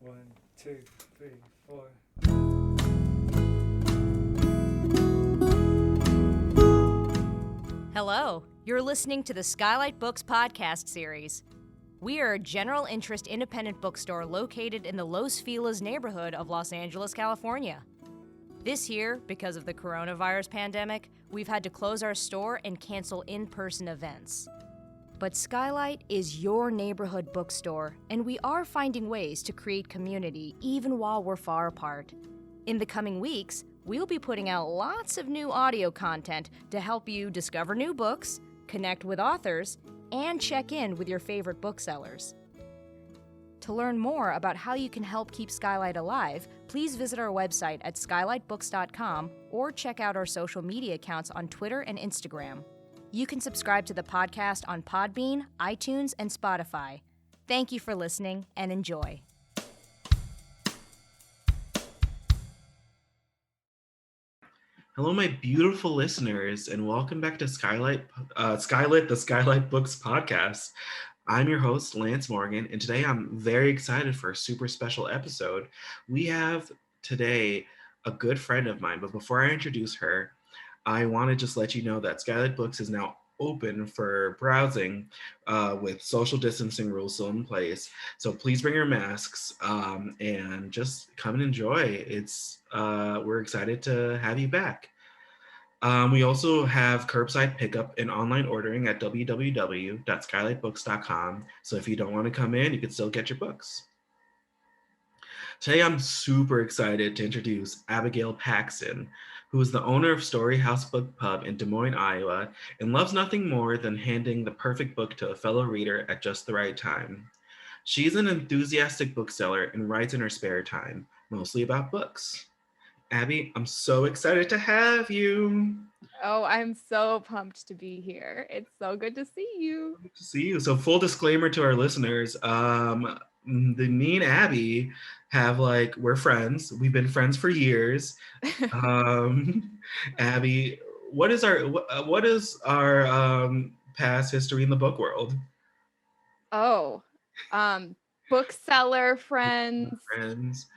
One, two, three, four. Hello, you're listening to the Skylight Books podcast series. We are a general interest independent bookstore located in the Los Feliz neighborhood of Los Angeles, California. This year, because of the coronavirus pandemic, we've had to close our store and cancel in-person events. But Skylight is your neighborhood bookstore, and we are finding ways to create community even while we're far apart. In the coming weeks, we'll be putting out lots of new audio content to help you discover new books, connect with authors, and check in with your favorite booksellers. To learn more about how you can help keep Skylight alive, please visit our website at skylightbooks.com or check out our social media accounts on Twitter and Instagram. You can subscribe to the podcast on Podbean, iTunes, and Spotify. Thank you for listening and enjoy. Hello, my beautiful listeners, and welcome back to Skylit, the Skylight Books podcast. I'm your host, Lance Morgan, and today I'm very excited for a super special episode. We have today a good friend of mine, but before I introduce her, I want to just let you know that Skylight Books is now open for browsing with social distancing rules still in place. So please bring your masks and just come and enjoy. We're excited to have you back. We also have curbside pickup and online ordering at www.skylightbooks.com. So if you don't want to come in, you can still get your books. Today, I'm super excited to introduce Abigail Paxton, who is the owner of Storyhouse Bookpub in Des Moines, Iowa, and loves nothing more than handing the perfect book to a fellow reader at just the right time. She's an enthusiastic bookseller and writes in her spare time, mostly about books. Abby, I'm so excited to have you. Oh, I'm so pumped to be here. It's so good to see you. Good to see you. So full disclaimer to our listeners, me and Abby we're friends. We've been friends for years. Abby, what is our past history in the book world? Oh, bookseller friends, friends,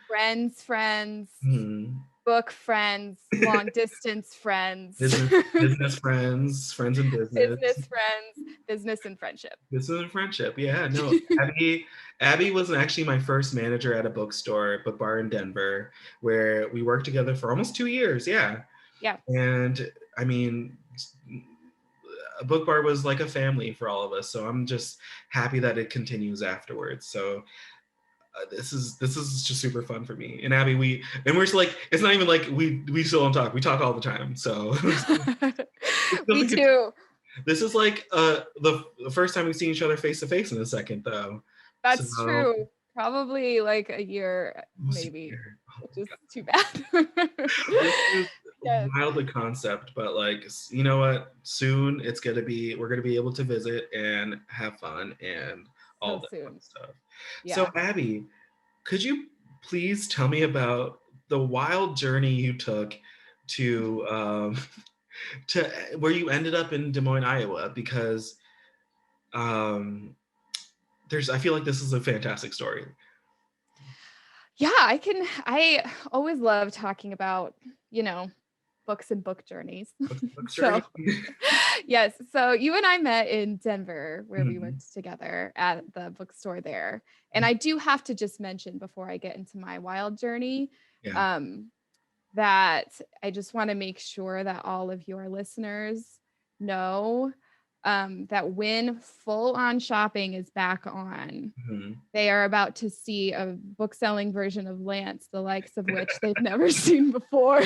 book friends, long distance friends, business friends in business, business friends, business and friendship. Business and friendship, yeah. No, Abby was actually my first manager at a bookstore, Book Bar in Denver, where we worked together for almost 2 years. Yeah. And I mean, a Book Bar was like a family for all of us. So I'm just happy that it continues afterwards. So this is just super fun for me and Abby. We're just like, it's not even like we still don't talk. We talk all the time. So we do. This is like the first time we've seen each other face to face in a second, though. That's true. Probably like a year, maybe. Which is too bad. Yes. Wild the concept, but like, you know what? Soon we're gonna be able to visit and have fun and all that fun stuff. Yeah. So Abby, could you please tell me about the wild journey you took to where you ended up in Des Moines, Iowa? Because I feel like this is a fantastic story. Yeah, I always love talking about, books and book journeys. Yes. So you and I met in Denver where we worked together at the bookstore there. And I do have to just mention before I get into my wild journey, that I just want to make sure that all of your listeners know that when full on shopping is back on, they are about to see a book selling version of Lance, the likes of which they've never seen before.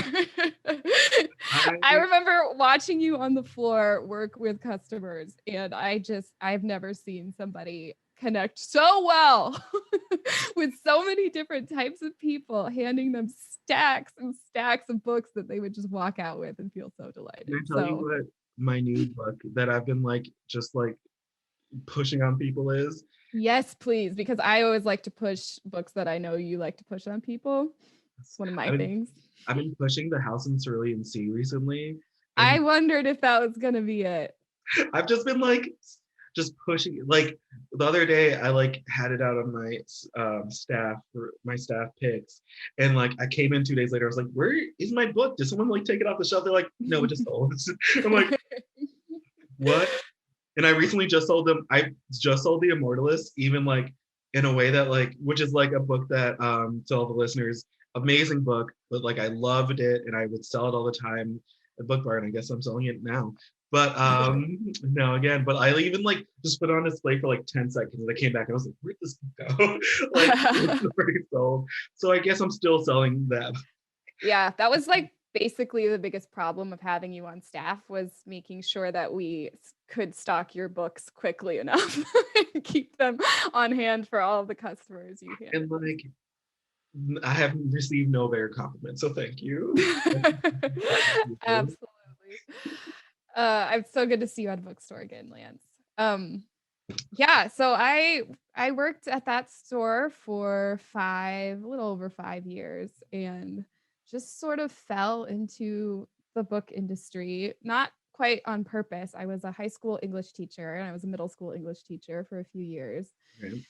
I remember watching you on the floor work with customers, and I've never seen somebody connect so well with so many different types of people, handing them stacks and stacks of books that they would just walk out with and feel so delighted. Can I tell you what my new book that I've been just pushing on people is? Yes, please, because I always like to push books that I know you like to push on people. It's one of my things. I've been pushing The House in Cerulean Sea recently. I wondered if that was going to be it. I've just been just pushing. Like the other day, I like had it out on my staff for my staff picks, and like I came in 2 days later. I was like, "Where is my book? Did someone like take it off the shelf?" They're like, "No, it just sold." I'm like, "What?" And I recently just sold them. I just sold The Immortalist, even like in a way that like, which is like a book that to all the listeners, amazing book, but like I loved it and I would sell it all the time at Book Bar, and I guess I'm selling it now. But no, again, but I even like just put it on display for like 10 seconds and I came back and I was like, where'd this book go? Like it's already sold. So I guess I'm still selling that. Yeah, that was like basically the biggest problem of having you on staff, was making sure that we could stock your books quickly enough and keep them on hand for all of the customers you And handle. like I have received no better compliment, so thank you. Absolutely. I'm so good to see you at a bookstore again, Lance. Yeah, so I worked at that store for a little over 5 years, and just sort of fell into the book industry, not quite on purpose. I was a high school English teacher and I was a middle school English teacher for a few years, Okay.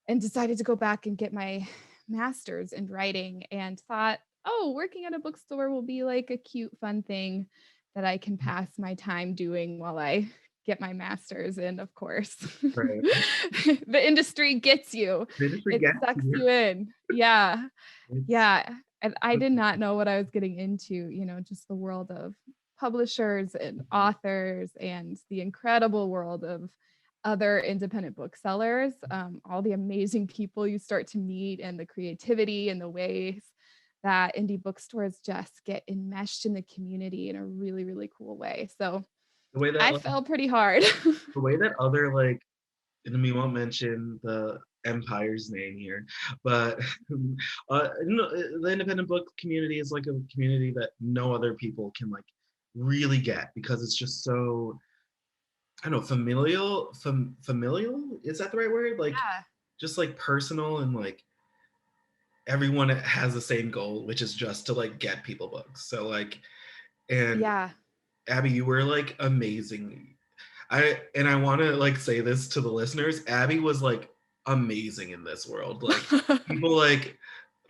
and decided to go back and get my master's in writing, and thought, oh, working at a bookstore will be like a cute, fun thing that I can pass my time doing while I get my master's. And of course, Right. the industry gets you. They just It forget sucks you. you in. Yeah. It's- Yeah. And I did not know what I was getting into, just the world of publishers and authors and the incredible world of other independent booksellers, all the amazing people you start to meet, and the creativity and the ways that indie bookstores just get enmeshed in the community in a really, really cool way. So the way that I like, fell pretty hard. the way that other like, and we won't mention the empire's name here, but the independent book community is like a community that no other people can like really get, because it's just so, I don't know, familial, is that the right word? Like Yeah. just like personal, and like everyone has the same goal, which is just to like get people books. So like, and Yeah. Abby, you were like amazing. I want to like say this to the listeners. Abby was like amazing in this world.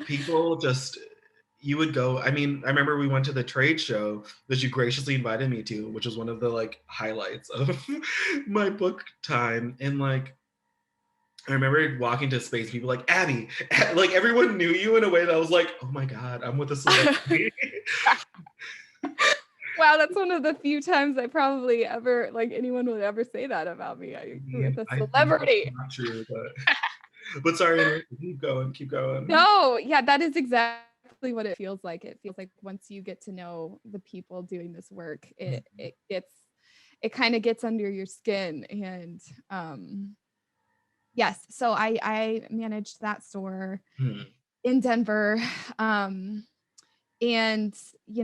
People just, you would go. I mean, I remember we went to the trade show that you graciously invited me to, which was one of the like highlights of my book time. And like I remember walking to space, people like, Abby, like everyone knew you in a way that I was like, oh my God, I'm with a celebrity. Wow, that's one of the few times I probably ever, like, anyone would ever say that about me. With a I think celebrity. that's not true, but sorry, keep going. No, yeah, that is exactly what it feels like. It feels like once you get to know the people doing this work, it kind of gets under your skin. And yes, so I managed that store in Denver. And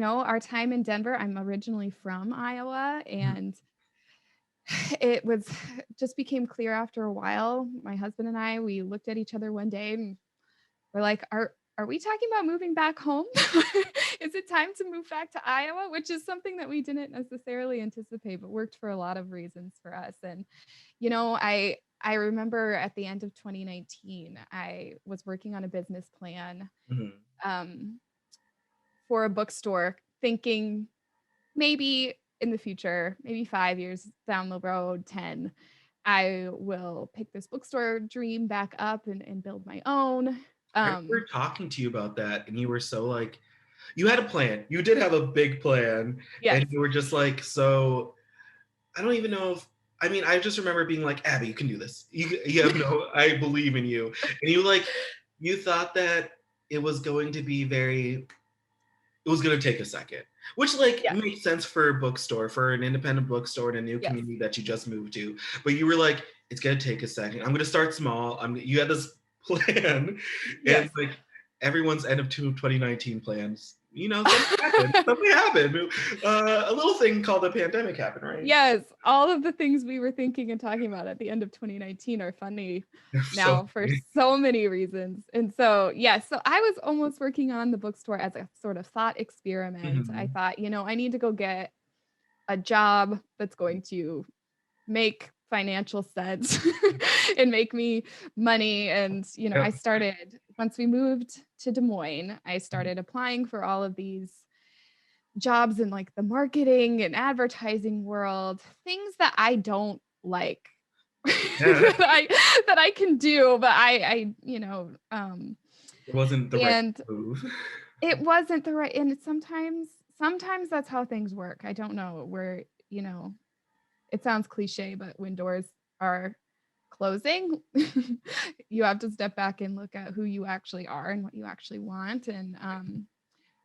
our time in Denver, I'm originally from Iowa, and it was just became clear after a while. My husband and I, we looked at each other one day and we're like, are we talking about moving back home? Is it time to move back to Iowa? Which is something that we didn't necessarily anticipate, but worked for a lot of reasons for us. And I remember at the end of 2019, I was working on a business plan for a bookstore, thinking maybe in the future, maybe 5 years down the road, 10, I will pick this bookstore dream back up and build my own. I remember talking to you about that, and you were so like, you had a plan. You did have a big plan, Yes. and you were just like, so I don't even know if, I mean, I just remember being like, Abby, you can do this. You have no, I believe in you. And you thought that it was going to be it was going to take a second, which like makes sense for a bookstore, for an independent bookstore in a new community that you just moved to. But you were like, it's going to take a second. I'm going to start small. You had this plan, and like everyone's end of 2019 plans, something happened. A little thing called the pandemic happened, right? Yes, all of the things we were thinking and talking about at the end of 2019 are funny now for so many reasons. And so so I was almost working on the bookstore as a sort of thought experiment. I thought, I need to go get a job that's going to make financial sense and make me money. And, you know, I started, once we moved to Des Moines, I started applying for all of these jobs in like the marketing and advertising world, things that I don't like. that I can do, but I you know, it wasn't the right move. It wasn't the right, and sometimes that's how things work. I don't know, where, you know, it sounds cliche, but when doors are closing, you have to step back and look at who you actually are and what you actually want. And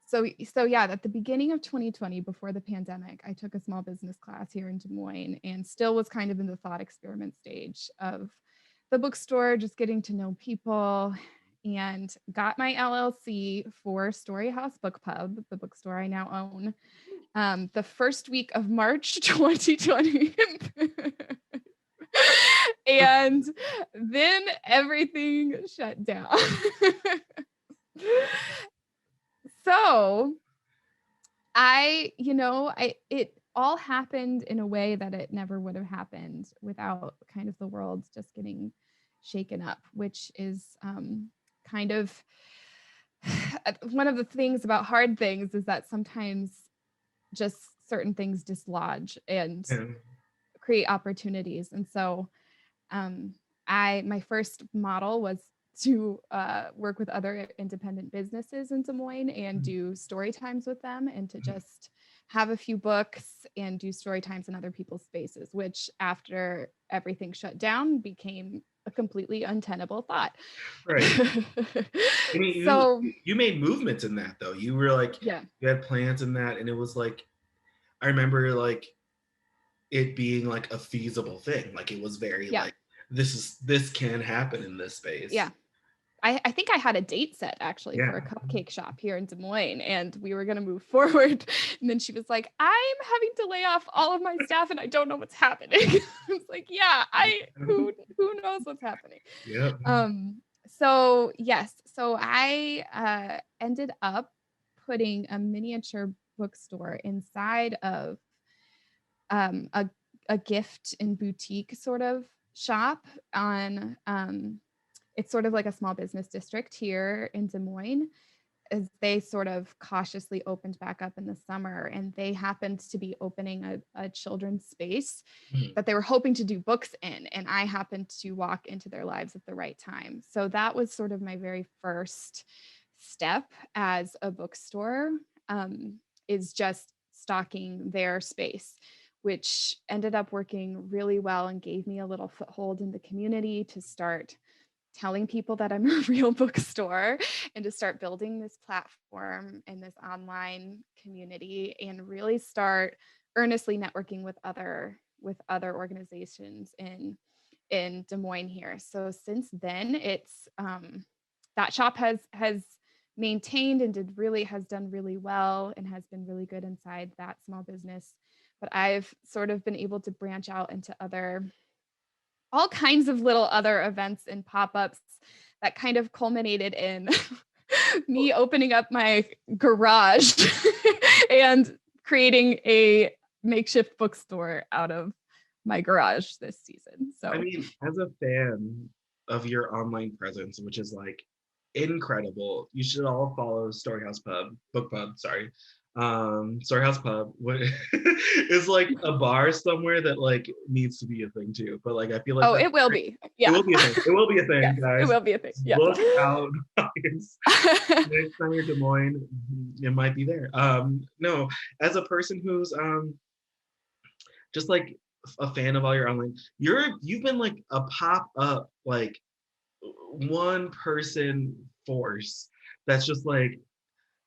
so yeah, at the beginning of 2020, before the pandemic, I took a small business class here in Des Moines and still was kind of in the thought experiment stage of the bookstore, just getting to know people, and got my LLC for Storyhouse Bookpub, the bookstore I now own, the first week of March 2020. And then everything shut down. So it all happened in a way that it never would have happened without kind of the world just getting shaken up, which is kind of one of the things about hard things, is that sometimes just certain things dislodge and create opportunities. And so my first model was to work with other independent businesses in Des Moines and do story times with them, and to just have a few books and do story times in other people's spaces, which after everything shut down became a completely untenable thought. Right. I mean, so you made movements in that, though. You were like, you had plans in that, and it was like, I remember like it being like a feasible thing. Like it was very like, this can happen in this space. Yeah. I think I had a date set actually for a cupcake shop here in Des Moines, and we were going to move forward. And then she was like, I'm having to lay off all of my staff and I don't know what's happening. I was like, yeah, who knows what's happening? Yeah. So yes, so I ended up putting a miniature bookstore inside of a gift and boutique sort of shop on it's sort of like a small business district here in Des Moines, as they sort of cautiously opened back up in the summer. And they happened to be opening a children's space that they were hoping to do books in. And I happened to walk into their lives at the right time. So that was sort of my very first step as a bookstore, is just stocking their space, which ended up working really well and gave me a little foothold in the community to start telling people that I'm a real bookstore, and to start building this platform and this online community, and really start earnestly networking with other organizations in Des Moines here. So since then, it's that shop has maintained and has done really well and has been really good inside that small business. But I've sort of been able to branch out into all kinds of little other events and pop-ups that kind of culminated in me opening up my garage and creating a makeshift bookstore out of my garage this season. So I mean, as a fan of your online presence, which is like incredible, you should all follow Bookpub, sorry. Storyhouse Pub is like a bar somewhere that like needs to be a thing too, but like I feel like it will be. Yeah, it will be a thing. It will be a thing, yes, guys. It will be a thing. Yeah. Look out. Next time you're Des Moines, it might be there. No, as a person who's just like a fan of all your online, you've been like a pop-up like one person force that's just like,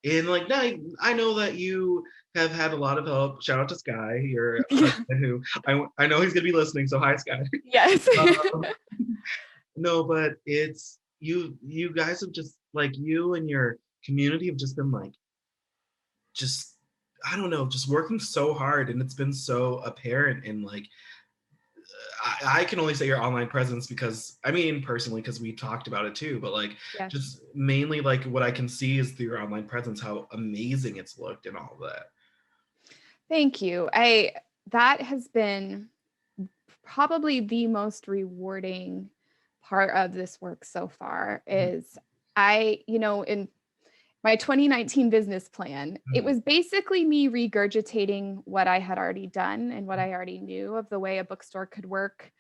and like now I know that you have had a lot of help. Shout out to Sky, your husband, who I know he's gonna be listening. So hi, Sky. Yes. No, but it's you guys have just like, you and your community have just been like, just I don't know, just working so hard, and it's been so apparent. And like I can only say your online presence because, I mean, personally, because we talked about it too, but like just mainly like what I can see is through your online presence, how amazing it's looked and all that. Thank you. That has been probably the most rewarding part of this work so far is in my 2019 business plan, it was basically me regurgitating what I had already done and what I already knew of the way a bookstore could work.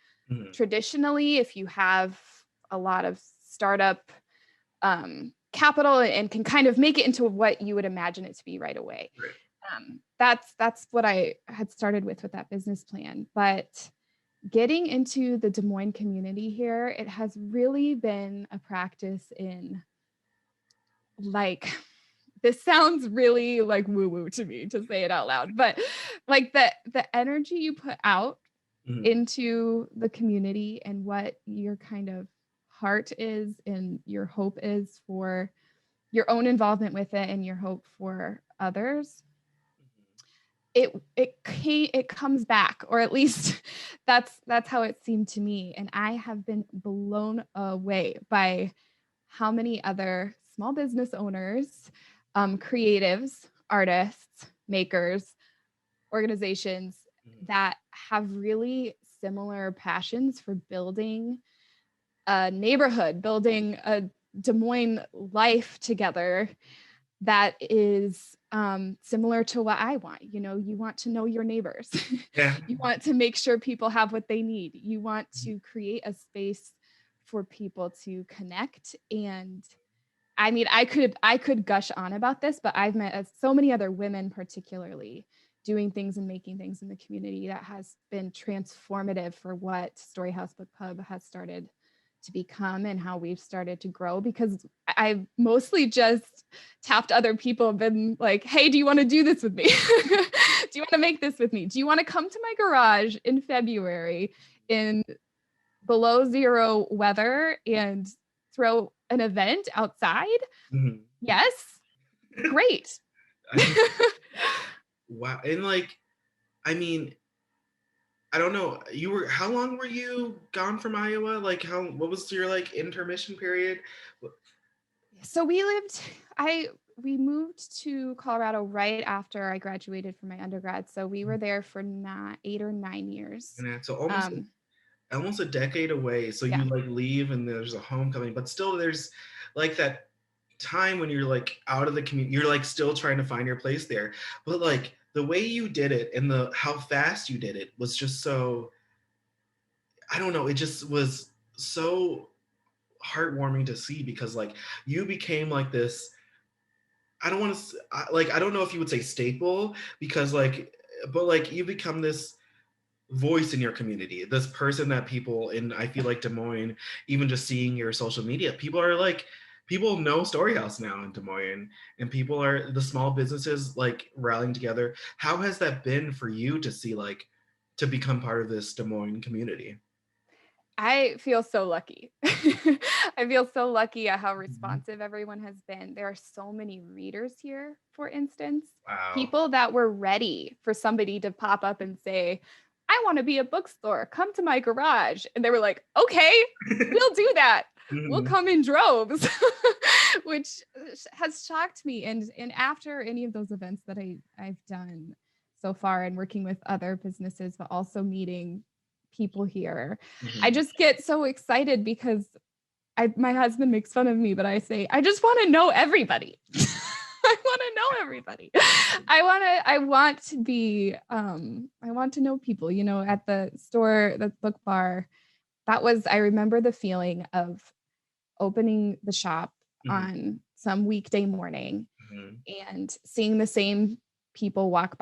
Traditionally, if you have a lot of startup capital and can kind of make it into what you would imagine it to be right away. That's what I had started with that business plan. But getting into the Des Moines community here, it has really been a practice in, like, this sounds really like woo-woo to me to say it out loud, but like the energy you put out into the community and what your kind of heart is and your hope is for your own involvement with it and your hope for others, it comes back, or at least that's how it seemed to me. And I have been blown away by how many other small business owners, creatives, artists, makers, organizations that have really similar passions for building a neighborhood, building a Des Moines life together that is similar to what I want. You want to know your neighbors. You want to make sure people have what they need. You want to create a space for people to connect. And I mean, I could gush on about this, but I've met so many other women, particularly, doing things and making things in the community that has been transformative for what Storyhouse Bookpub has started to become and how we've started to grow, because I've mostly just tapped other people and been like, hey, do you want to do this with me? Do you want to make this with me? Do you want to come to my garage in February in below zero weather and throw an event outside? Yes. Great. Wow. And like, I mean, I don't know. How long were you gone from Iowa? Like, what was your like intermission period? So we moved to Colorado right after I graduated from my undergrad. So we were there for 8 or 9 years. And so almost a decade away. So you like leave and there's a homecoming, but still there's like that time when you're like out of the community, you're like still trying to find your place there. But like the way you did it and how fast you did it was just so, I don't know, it just was so heartwarming to see, because like you became like this, I don't want to I don't know if you would say staple, because like, but like you become this voice in your community, this person that people in, I feel like Des Moines, even just seeing your social media, people know Storyhouse now in Des Moines, and the small businesses like rallying together. How has that been for you to see, like, to become part of this Des Moines community? I feel so lucky. I feel so lucky at how responsive everyone has been. There are so many readers here, for instance. Wow. People that were ready for somebody to pop up and say, I want to be a bookstore. Come to my garage. And they were like, okay, we'll do that. We'll come in droves, which has shocked me. And after any of those events that I've done so far, and working with other businesses, but also meeting people here, I just get so excited because my husband makes fun of me, but I say, I just want to know everybody. I want to know everybody. I want to know people, at the store, the book bar. I remember the feeling of opening the shop on some weekday morning and seeing the same people walk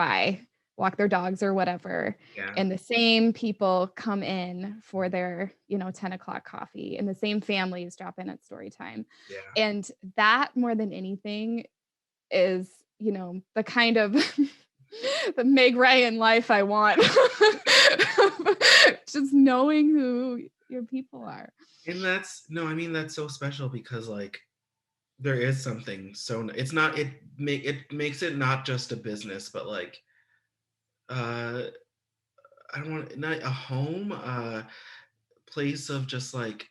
their dogs or whatever. And the same people come in for their, 10 o'clock coffee, and the same families drop in at story time. And that, more than anything, is, the kind of the Meg Ryan life I want. Just knowing who your people are. And that's so special, because like there is something so, it's not, it makes it not just a business, but like I don't want, not a home, place of just like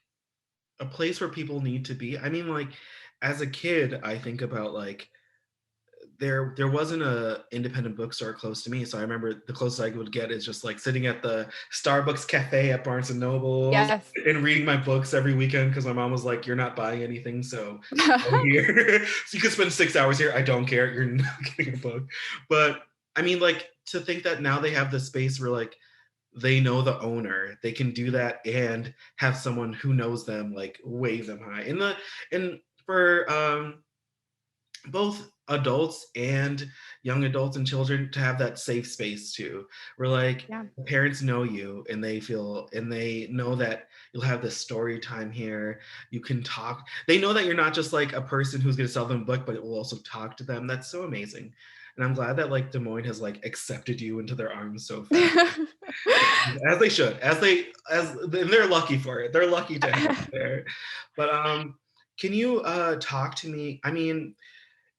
a place where people need to be. I mean, like as a kid, I think about like there wasn't a independent bookstore close to me, so I remember the closest I would get is just like sitting at the Starbucks cafe at Barnes and Noble and reading my books every weekend because my mom was like, "You're not buying anything, so go here." So you could spend 6 hours here. I don't care. You're not getting a book. But I mean, like, to think that now they have the space where like they know the owner, they can do that and have someone who knows them like wave them high. And for both adults and young adults and children to have that safe space too, where like parents know you and they know that you'll have this story time here. You can talk. They know that you're not just like a person who's going to sell them a book, but it will also talk to them. That's so amazing. And I'm glad that like Des Moines has like accepted you into their arms so fast. As they should, and they're lucky for it. They're lucky to have it there. But can you talk to me? I mean,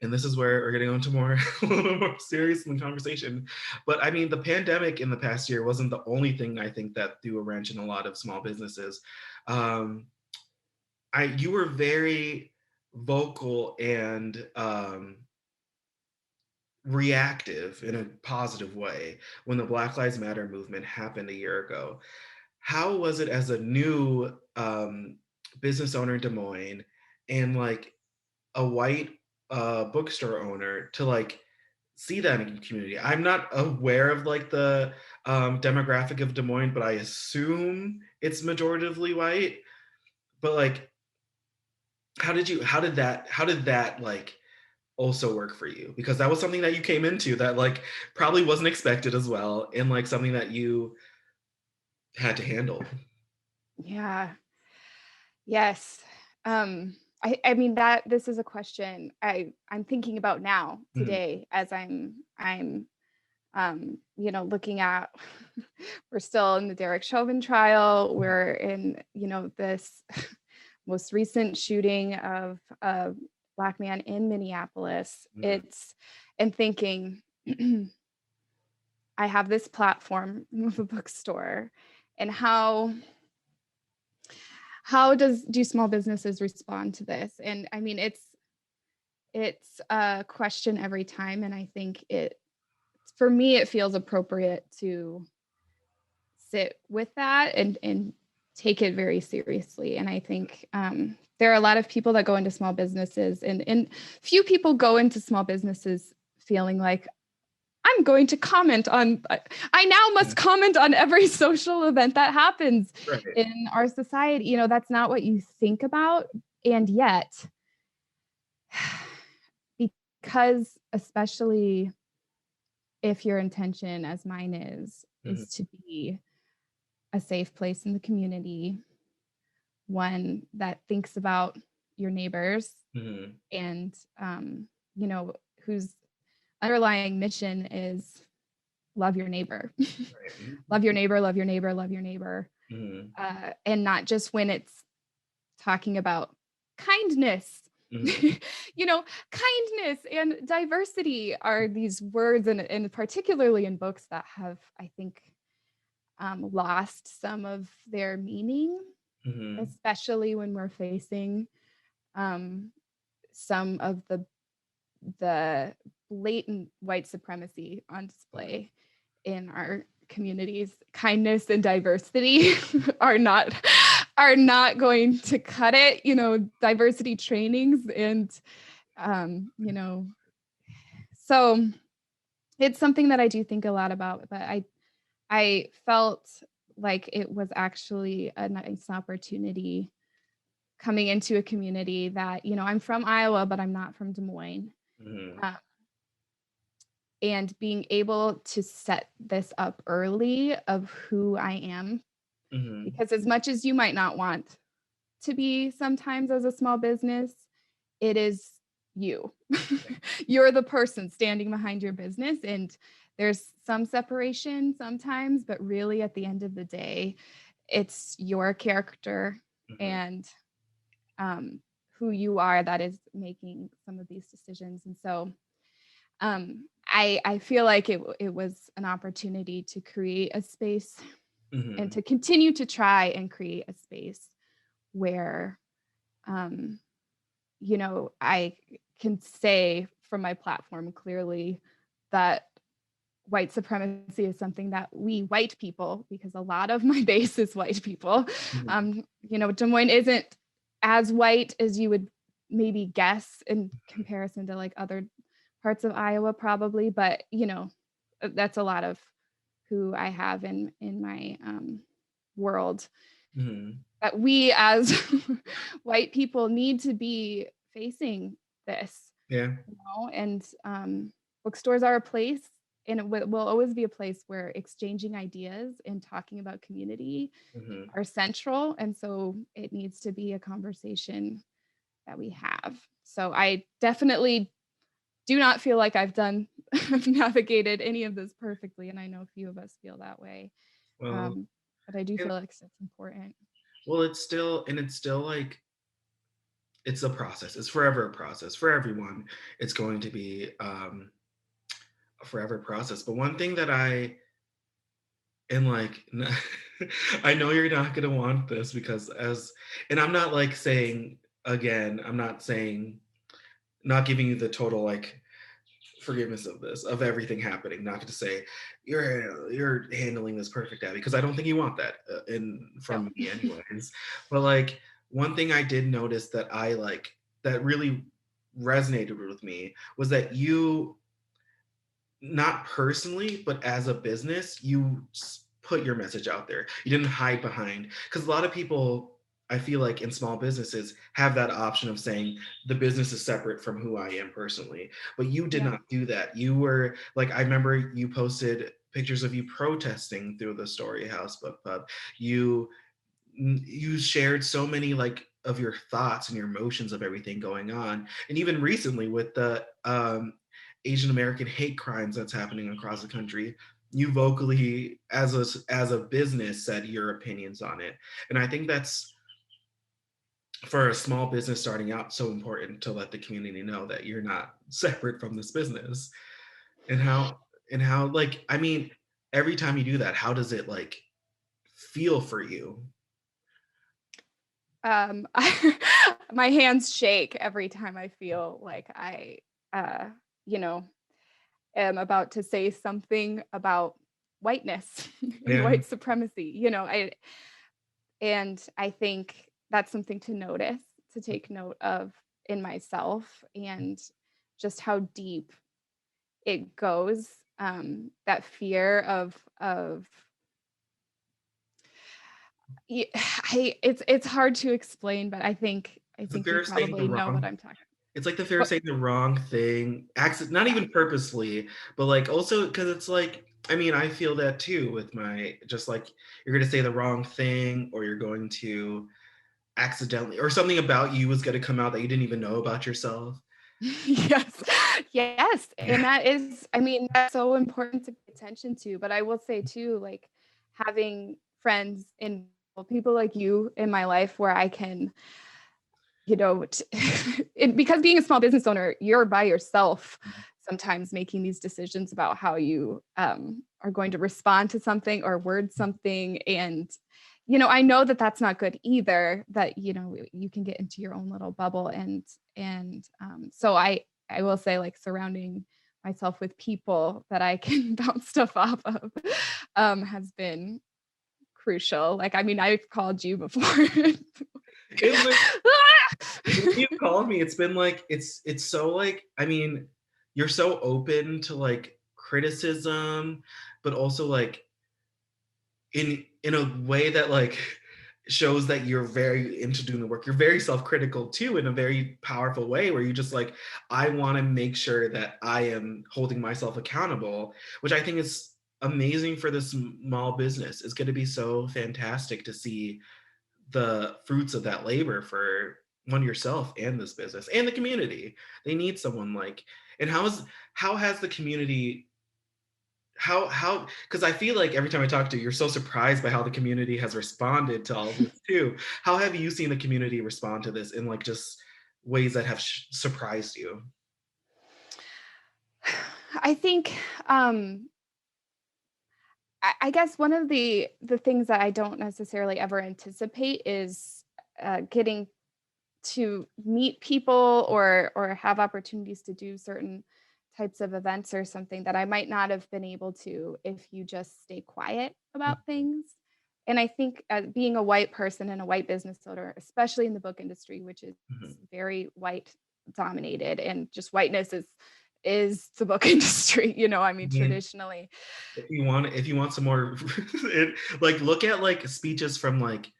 and this is where we're getting on to a little more serious in the conversation. But I mean, the pandemic in the past year wasn't the only thing I think that threw a wrench in a lot of small businesses. You were very vocal and reactive in a positive way when the Black Lives Matter movement happened a year ago. How was it as a new business owner in Des Moines and like a white bookstore owner to like see that in the community? I'm not aware of like the demographic of Des Moines, but I assume it's majoritively white. But like, how did that like also work for you? Because that was something that you came into that like probably wasn't expected as well, and like something that you had to handle. Yeah. Yes. I mean that this is a question I'm thinking about now today as I'm looking at we're still in the Derek Chauvin trial. We're in, this most recent shooting of a Black man in Minneapolis. And thinking I have this platform of a bookstore, and how do small businesses respond to this? And I mean, it's a question every time. And I think for me, it feels appropriate to sit with that and take it very seriously. And I think there are a lot of people that go into small businesses, and few people go into small businesses feeling like, I'm going to comment on, I now must comment on every social event that happens in our society. That's not what you think about. And yet, because especially if your intention, as mine is to be a safe place in the community, one that thinks about your neighbors and, whose underlying mission is love your neighbor. Love your neighbor, love your neighbor, love your neighbor. And not just when it's talking about kindness. Kindness and diversity are these words, and particularly in books that have, I think, lost some of their meaning, especially when we're facing some of the blatant white supremacy on display in our communities. Kindness and diversity are not going to cut it. Diversity trainings and so it's something that I do think a lot about. But I felt like it was actually a nice opportunity coming into a community that, I'm from Iowa, but I'm not from Des Moines. And being able to set this up early of who I am, because as much as you might not want to be sometimes as a small business, it is you. You're the person standing behind your business, and there's some separation sometimes, but really at the end of the day, it's your character and who you are that is making some of these decisions. And so I feel like it was an opportunity to create a space and to continue to try and create a space where, I can say from my platform clearly that white supremacy is something that we white people, because a lot of my base is white people. Des Moines isn't as white as you would maybe guess in comparison to like other parts of Iowa probably, but that's a lot of who I have in my world. That we as white people need to be facing this. And bookstores are a place, and it will always be a place where exchanging ideas and talking about community are central. And so it needs to be a conversation that we have. So I definitely do not feel like I've navigated any of this perfectly. And I know a few of us feel that way. But I do feel like it's important. Well, it's still like, it's a process. It's forever a process for everyone. It's going to be a forever process. But one thing that I know you're not going to want this, because and I'm not like saying, again, I'm not saying, not giving you the total like forgiveness of everything happening. Not going to say you're handling this perfect, Abby, because I don't think you want that from me anyways. But like, one thing I did notice that that really resonated with me was that you, not personally, but as a business, you put your message out there. You didn't hide behind, because a lot of people, I feel like in small businesses, have that option of saying the business is separate from who I am personally. But you did not do that. You were like, I remember you posted pictures of you protesting through the Storyhouse Bookpub. You shared so many like of your thoughts and your emotions of everything going on. And even recently with the Asian American hate crimes that's happening across the country, you vocally, as a business, said your opinions on it. And I think that's, for a small business starting out, so important to let the community know that you're not separate from this business. And how like, I mean, every time you do that, how does it like feel for you? My hands shake every time I feel like I am about to say something about whiteness and white supremacy. I think that's something to notice, to take note of in myself, and just how deep it goes. That fear of it's hard to explain, but I think you probably know what I'm talking about. It's like the fear of saying the wrong thing, not even purposely, but like also because it's like, I mean, I feel that too with just like, you're going to say the wrong thing, or you're going to accidentally, or something about you is going to come out that you didn't even know about yourself. Yes. And that is, I mean, that's so important to pay attention to. But I will say too, like, having friends and people like you in my life where I can, because being a small business owner, you're by yourself sometimes making these decisions about how you are going to respond to something or word something. And, I know that that's not good either, that, you can get into your own little bubble. And so I will say, like, surrounding myself with people that I can bounce stuff off of has been crucial. Like, I mean, I've called you before. You've called me. It's been like, it's so like, I mean, you're so open to like criticism, but also like in a way that like shows that you're very into doing the work. You're very self-critical too, in a very powerful way, where you just like, I want to make sure that I am holding myself accountable, which I think is amazing for this small business. It's going to be so fantastic to see the fruits of that labor for yourself and this business and the community. They need someone like, and how has the community, how because I feel like every time I talk to you, you're so surprised by how the community has responded to all of this too. How have you seen the community respond to this in like just ways that have surprised you? I think I guess one of the things that I don't necessarily ever anticipate is getting to meet people or have opportunities to do certain types of events or something that I might not have been able to if you just stay quiet about things. And I think being a white person and a white business owner, especially in the book industry, which is very white dominated, and just whiteness is the book industry, I mean, traditionally. If you want some more, like look at like speeches from like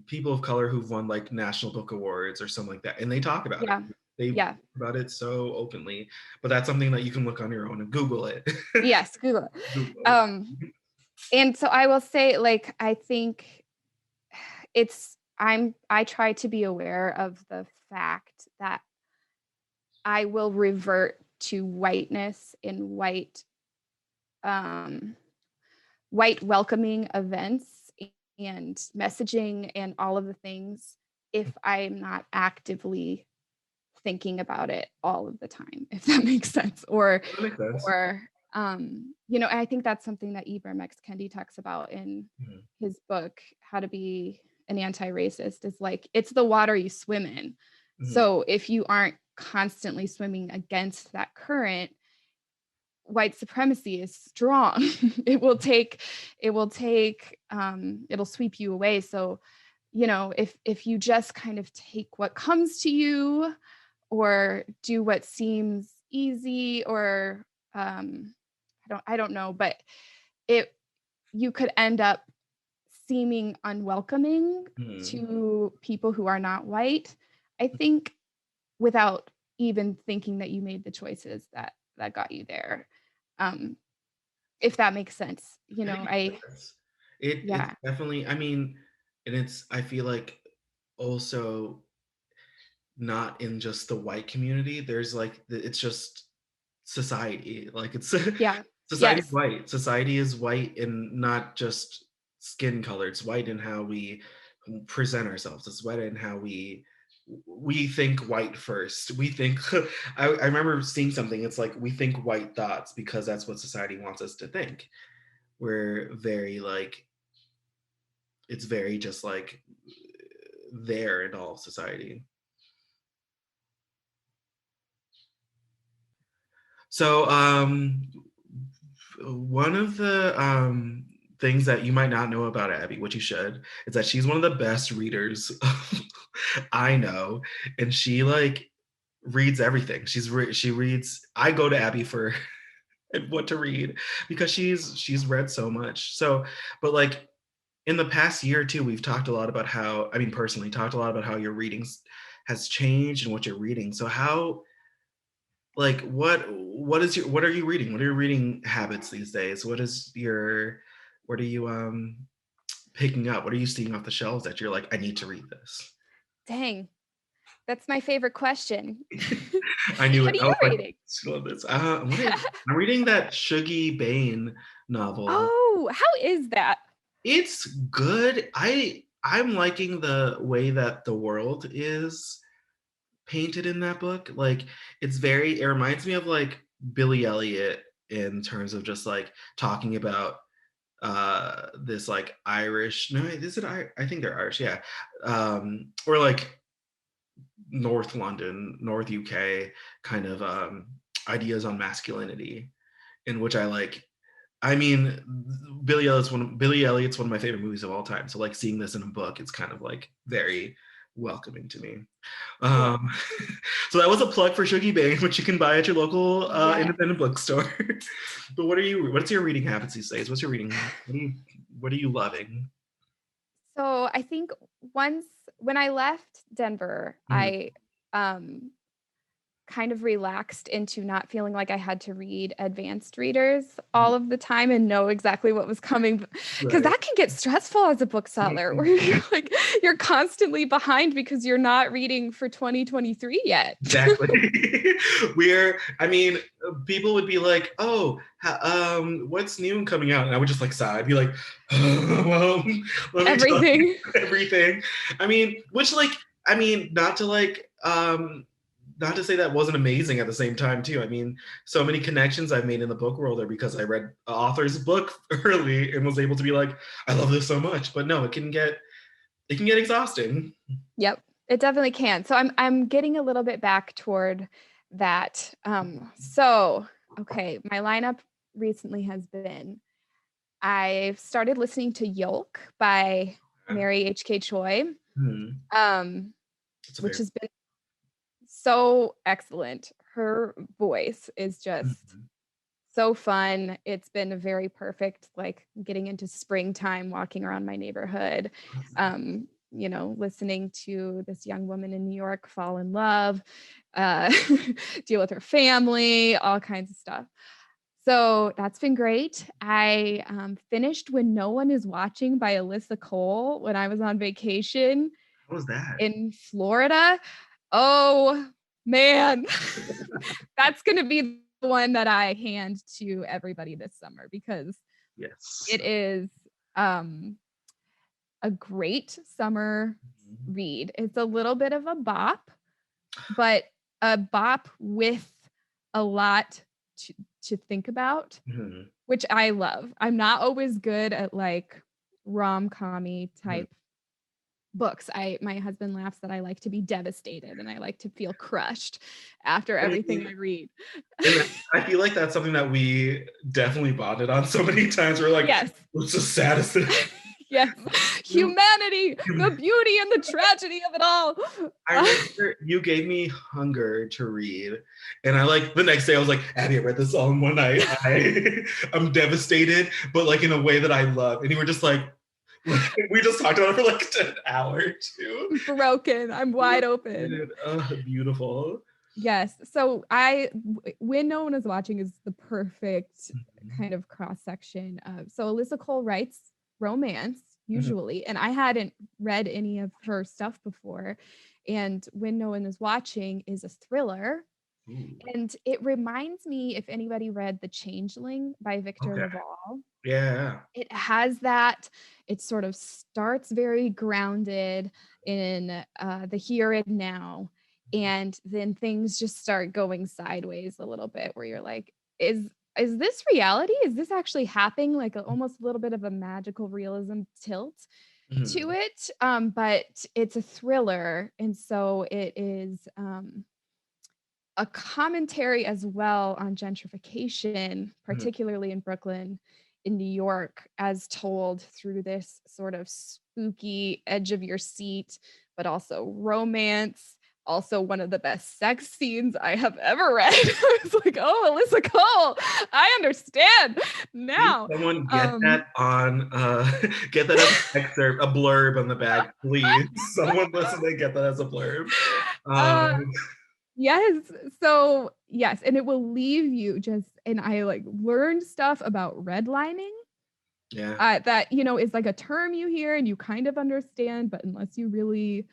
people of color who've won like national book awards or something like that, and they talk about it. They talk about it so openly, but that's something that you can look on your own and Google it. Yes, Google it. And so I will say, like, I think I try to be aware of the fact that I will revert to whiteness in white welcoming events and messaging and all of the things if I'm not actively thinking about it all of the time, if that makes sense. I think that's something that Ibram X. Kendi talks about in his book, How to Be an Anti-Racist, is like, it's the water you swim in. So if you aren't constantly swimming against that current, white supremacy is strong. It'll sweep you away. So, if you just kind of take what comes to you or do what seems easy, or I don't know, but you could end up seeming unwelcoming to people who are not white, I think, without even thinking that you made the choices that got you there. If that makes sense, It's definitely, I mean, and I feel like also not in just the white community, there's like, it's just society, like it's society's white. Society is white, and not just skin color. It's white in how we present ourselves. It's white in how we think white first. We think I remember seeing something, it's like we think white thoughts because that's what society wants us to think. We're very like, it's very just like there in all of society. So one of the things that you might not know about Abby, which you should, is that she's one of the best readers I know, and she like reads everything. She reads. I go to Abby for what to read because she's read so much. So, but like in the past year or two, we've talked a lot about how, I mean, personally talked a lot about how your readings has changed and what you're reading. So how, like, what are you reading? What are your reading habits these days? What are you picking up? What are you seeing off the shelves that you're like, I need to read this? Dang, that's my favorite question. I knew it. What are you reading? I'm reading that Shuggie Bain novel. Oh, how is that? It's good. I'm liking the way that the world is painted in that book. Like it reminds me of like Billy Elliot in terms of just like talking about this like Irish, no, is it I think they're Irish, yeah. Or like North London, North UK kind of ideas on masculinity, in which I like. I mean, Billy Elliot's one of my favorite movies of all time. So like seeing this in a book, it's kind of like very welcoming to me. So that was a plug for Shuggie Bain, which you can buy at your local independent bookstore. But what's your reading habits these days? What's your reading? What are you loving? So I think when I left Denver, I kind of relaxed into not feeling like I had to read advanced readers all of the time and know exactly what was coming, because that can get stressful as a bookseller where you're constantly behind because you're not reading for 2023 yet. Exactly. People would be like, oh, what's new and coming out? And I would just like sigh. I'd be like, well, everything. Not to say that wasn't amazing at the same time too. I mean, so many connections I've made in the book world are because I read an author's book early and was able to be like, I love this so much. But no, it can get exhausting. Yep. It definitely can. So I'm getting a little bit back toward that. So okay, my lineup recently has been I've started listening to Yolk by Mary H.K. Choi, which has been so excellent. Her voice is just so fun. It's been a very perfect, like getting into springtime, walking around my neighborhood, listening to this young woman in New York fall in love, deal with her family, all kinds of stuff. So that's been great. I finished When No One Is Watching by Alyssa Cole when I was on vacation. What was that? In Florida. Oh, man. That's going to be the one that I hand to everybody this summer because it is a great summer read. It's a little bit of a bop, but a bop with a lot to think about, which I love. I'm not always good at like rom-com-y type books. My husband laughs that I like to be devastated and I like to feel crushed after everything I read. And I feel like that's something that we definitely bonded on so many times. We're like, yes, what's the saddest thing? Yes, humanity, the beauty and the tragedy of it all. I remember you gave me Hunger to read, and I like the next day I was like, Abby, I read this all in one night. I'm devastated, but like in a way that I love. And you were just like, we just talked about it for like an hour or two. Broken. I'm wide open. Beautiful. Yes. So When No One Is Watching is the perfect kind of cross section of. So Alyssa Cole writes romance usually, and I hadn't read any of her stuff before. And When No One Is Watching is a thriller. And it reminds me, if anybody read The Changeling by Victor Laval. Yeah. It has that. It sort of starts very grounded in the here and now. And then things just start going sideways a little bit where you're like, is this reality? Is this actually happening? Like almost a little bit of a magical realism tilt to it. But it's a thriller. And so it is a commentary as well on gentrification, particularly in Brooklyn, in New York, as told through this sort of spooky edge of your seat, but also romance. Also one of the best sex scenes I have ever read. I was like, oh, Alyssa Cole, I understand now. Please someone get that on, get that as an excerpt, a blurb on the back, please. Someone listening, get that as a blurb. Yes. So yes, and it will leave you just, and I like learned stuff about redlining. Yeah. That, is like a term you hear and you kind of understand, but unless you really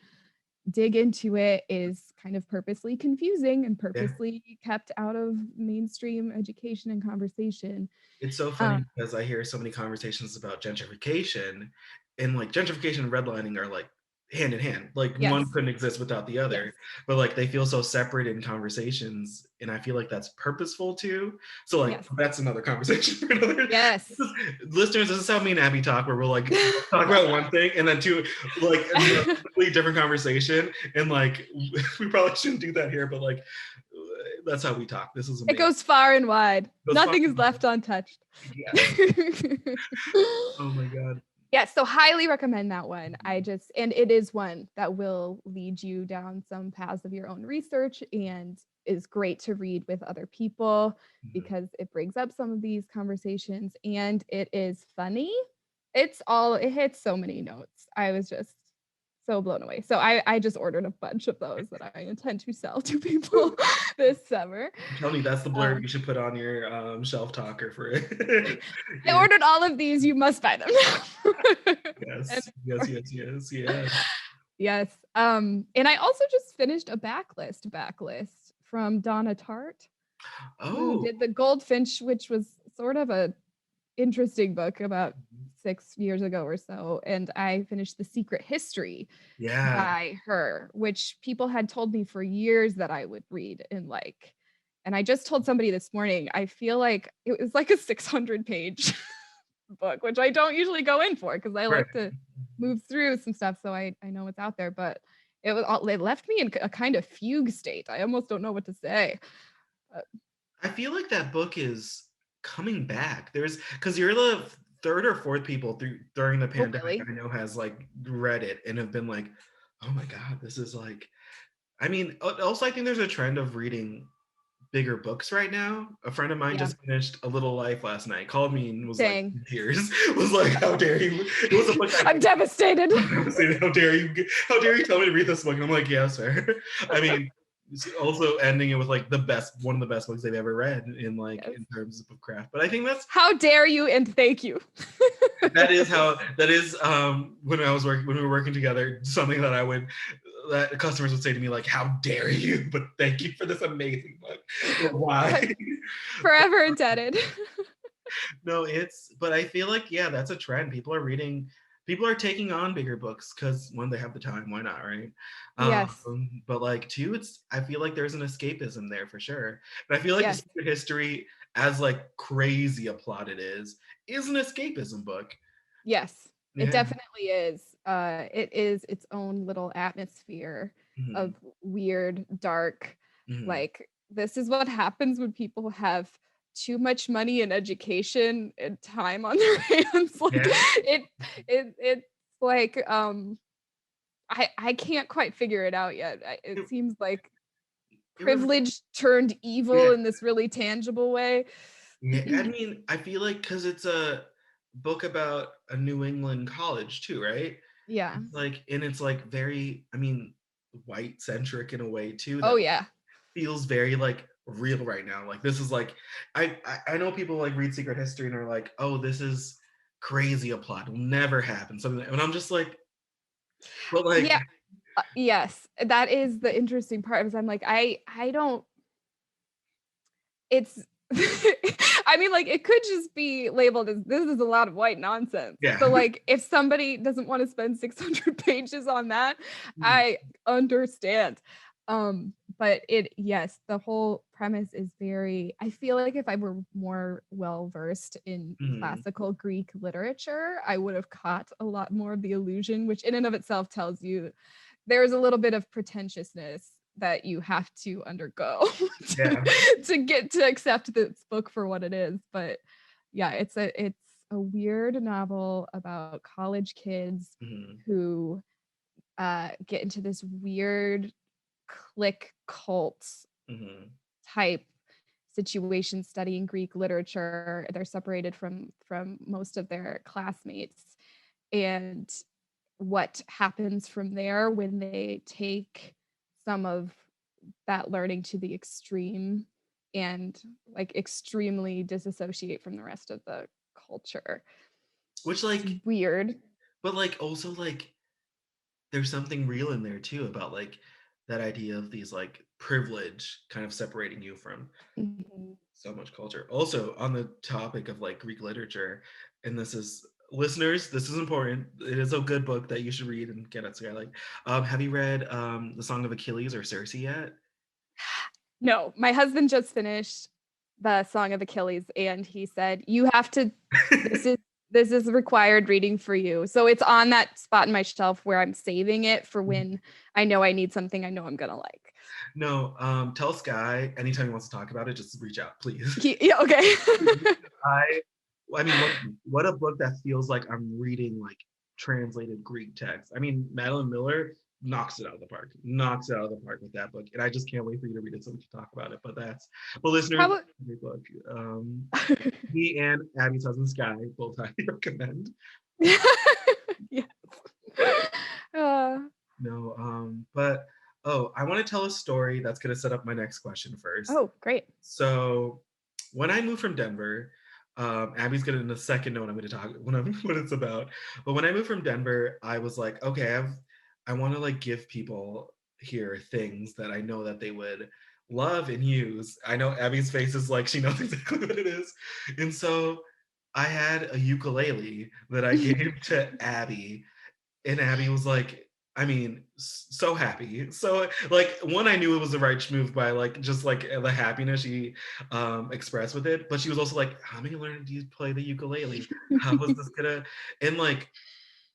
dig into it, is kind of purposely confusing and purposely kept out of mainstream education and conversation. It's so funny because I hear so many conversations about gentrification, and like gentrification and redlining are like hand in hand. Like one couldn't exist without the other, but like they feel so separate in conversations, and I feel like that's purposeful too. So like that's another conversation for another. Listeners, this is how me and Abby talk, where we'll like talk about one thing and then two like a completely different conversation, and like we probably shouldn't do that here, but like that's how we talk. This is amazing. It goes far and wide. Nothing is left untouched. Oh my god. Yes, so highly recommend that one. And it is one that will lead you down some paths of your own research and is great to read with other people because it brings up some of these conversations and it is funny. It hits so many notes. I was just so blown away. So I just ordered a bunch of those that I intend to sell to people this summer. Tell me, that's the blurb you should put on your shelf talker for it. I ordered all of these. You must buy them now. Yes. And I also just finished a backlist from Donna Tartt, who did The Goldfinch, which was sort of a interesting book about 6 years ago or so. And I finished The Secret History by her, which people had told me for years that I would read and like. And I just told somebody this morning, I feel like it was like a 600-page book, which I don't usually go in for because I like to move through some stuff so I know what's out there. But it left me in a kind of fugue state. I almost don't know what to say. I feel like that book is coming back. Because you're the third or fourth people during the pandemic really? I know has like read it and have been like, oh my God, this is like, I mean, also I think there's a trend of reading bigger books right now. A friend of mine just finished A Little Life last night, called me and was like in tears, was like, how dare you? It was a book I'm devastated. How dare you tell me to read this book? And I'm like, yeah, sir. I mean, also ending it with like one of the best books they've ever read in like in terms of craft. But I think that's how dare you and thank you. that is when we were working together, something that customers would say to me like, how dare you, but thank you for this amazing book. Why? Forever indebted. No, but I feel like, yeah, that's a trend. People are taking on bigger books because when they have the time, why not, right? Yes. But like two, I feel like there's an escapism there for sure. But I feel like the Secret History, as like crazy a plot it is an escapism book. Yes, it definitely is. It is its own little atmosphere of weird, dark, like this is what happens when people have too much money and education and time on their hands. Like it's like I can't quite figure it out yet. It seems like privilege turned evil in this really tangible way. Yeah, I mean, I feel like because it's a book about a New England college too, right? Yeah. It's like very, I mean, white centric in a way too. Oh yeah. Feels very like real right now. Like this is like, I know people like read Secret History and are like, oh, this is crazy, a plot will never happen, something and I'm just like, but like, yeah, yes, that is the interesting part. Is I'm like, I don't. It's. I mean, like, it could just be labeled as this is a lot of white nonsense. Yeah. So, like, if somebody doesn't want to spend 600 pages on that, I understand. But yes, the whole premise is very, I feel like if I were more well-versed in classical Greek literature, I would have caught a lot more of the illusion, which in and of itself tells you there's a little bit of pretentiousness that you have to undergo to get to accept this book for what it is. But yeah, it's a weird novel about college kids who get into this weird clique cult type situation studying Greek literature. They're separated from most of their classmates, and what happens from there when they take some of that learning to the extreme and like extremely disassociate from the rest of the culture, which like it's weird, but like also like there's something real in there too about like that idea of these like privilege kind of separating you from so much culture. Also on the topic of like Greek literature, and this is listeners, this is important, it is a good book that you should read and get at Skylight. Have you read The Song of Achilles or Circe yet? No, my husband just finished The Song of Achilles and he said you have to this is required reading for you. So it's on that spot in my shelf where I'm saving it for when I know I need something I know I'm gonna like. No, tell Sky anytime he wants to talk about it, just reach out, please. Yeah, okay. I mean, what a book that feels like I'm reading like translated Greek text. I mean, Madeline Miller knocks it out of the park with that book, and I just can't wait for you to read it so we can talk about it. But listeners, great book. Me and Abby's husband Sky both highly recommend. Yes. No, but I want to tell a story that's going to set up my next question first. Oh, great. So when I moved from Denver, Abby's gonna in a second know what I'm going to talk what it's about. But when I moved from Denver, I was like, okay, I want to like give people here things that I know that they would love and use. I know Abby's face is like she knows exactly what it is, and so I had a ukulele that I gave to Abby, and Abby was like, I mean, so happy. So like one, I knew it was the right move by like just like the happiness she expressed with it, but she was also like, how many learning do you play the ukulele? How was this gonna, and like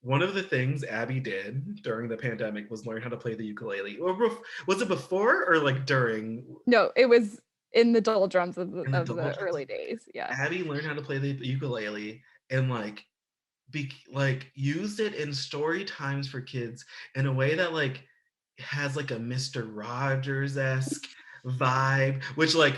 one of the things Abby did during the pandemic was learn how to play the ukulele. Or was it before or like during? No, it was in the doldrums of In the the doldrums? early days. Yeah. Abby learned how to play the ukulele and like used it in story times for kids in a way that like has like a Mr. Rogers-esque vibe, which like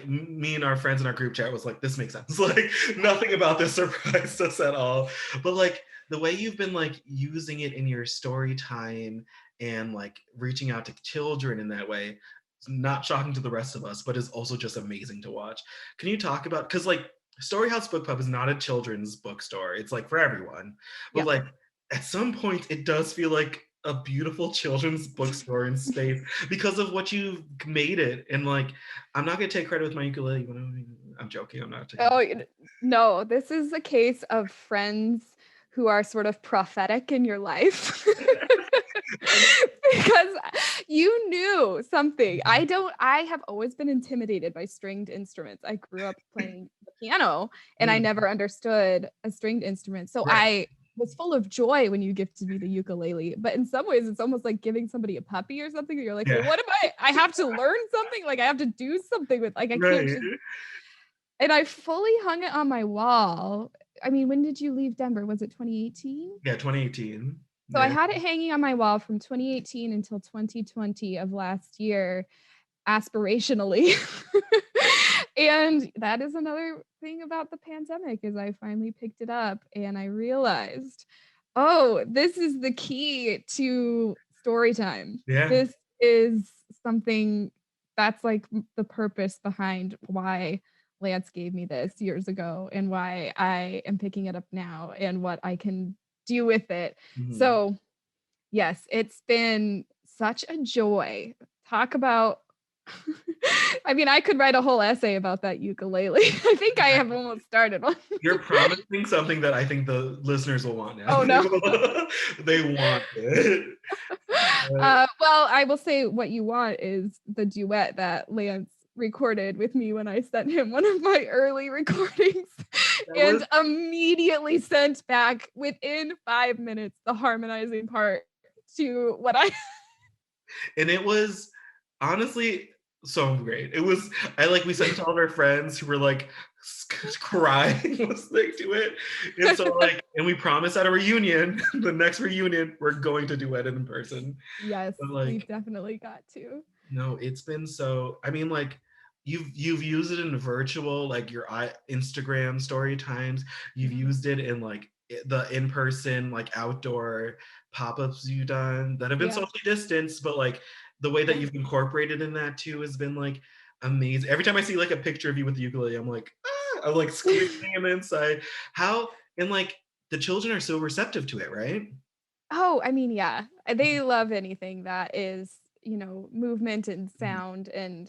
me and our friends in our group chat was like, this makes sense. Like nothing about this surprised us at all. But like the way you've been like using it in your story time and like reaching out to children in that way, it's not shocking to the rest of us, but is also just amazing to watch. Can you talk about, because like Storyhouse Bookpub is not a children's bookstore. It's like for everyone. But Yep. like at some point it does feel like a beautiful children's bookstore in space because of what you've made it. And like, I'm not gonna take credit with my ukulele. I'm joking. I'm not taking. Oh no, this is a case of friends who are sort of prophetic in your life. Because you knew something. I have always been intimidated by stringed instruments. I grew up playing the piano and I never understood a stringed instrument. So Right. I was full of joy when you gifted me the ukulele. But in some ways, it's almost like giving somebody a puppy or something. You're like, well, what am I have to learn something? Like I have to do something with, like, I can't just. And I fully hung it on my wall. I mean, when did you leave Denver? Was it 2018? Yeah, 2018. So I had it hanging on my wall from 2018 until 2020 of last year, aspirationally. And that is another thing about the pandemic, is I finally picked it up and I realized, oh, this is the key to story time. Yeah. This is something that's like the purpose behind why Lance gave me this years ago and why I am picking it up now and what I can do with it. So yes, it's been such a joy. Talk about I mean, I could write a whole essay about that ukulele. I think I have almost started one. You're promising something that I think the listeners will want now. Oh no. They want it. Well, I will say what you want is the duet that Lance recorded with me when I sent him one of my early recordings and immediately sent back within 5 minutes the harmonizing part to what I and it was honestly so great. It was, we sent it to all of our friends who were like crying listening to it. And so like, and we promised at a reunion, the next reunion, we're going to duet it in person. Yes, like, we've definitely got to. No, it's been so, I mean, like, you've used it in virtual, like your Instagram story times. You've used it in like the in-person, like outdoor pop-ups you've done that have been socially distanced, but like the way that you've incorporated in that too has been like amazing. Every time I see like a picture of you with the ukulele, I'm like, I'm like screaming on the inside. How, and like the children are so receptive to it, right? Oh, I mean, yeah, they love anything that is, you know, movement and sound, and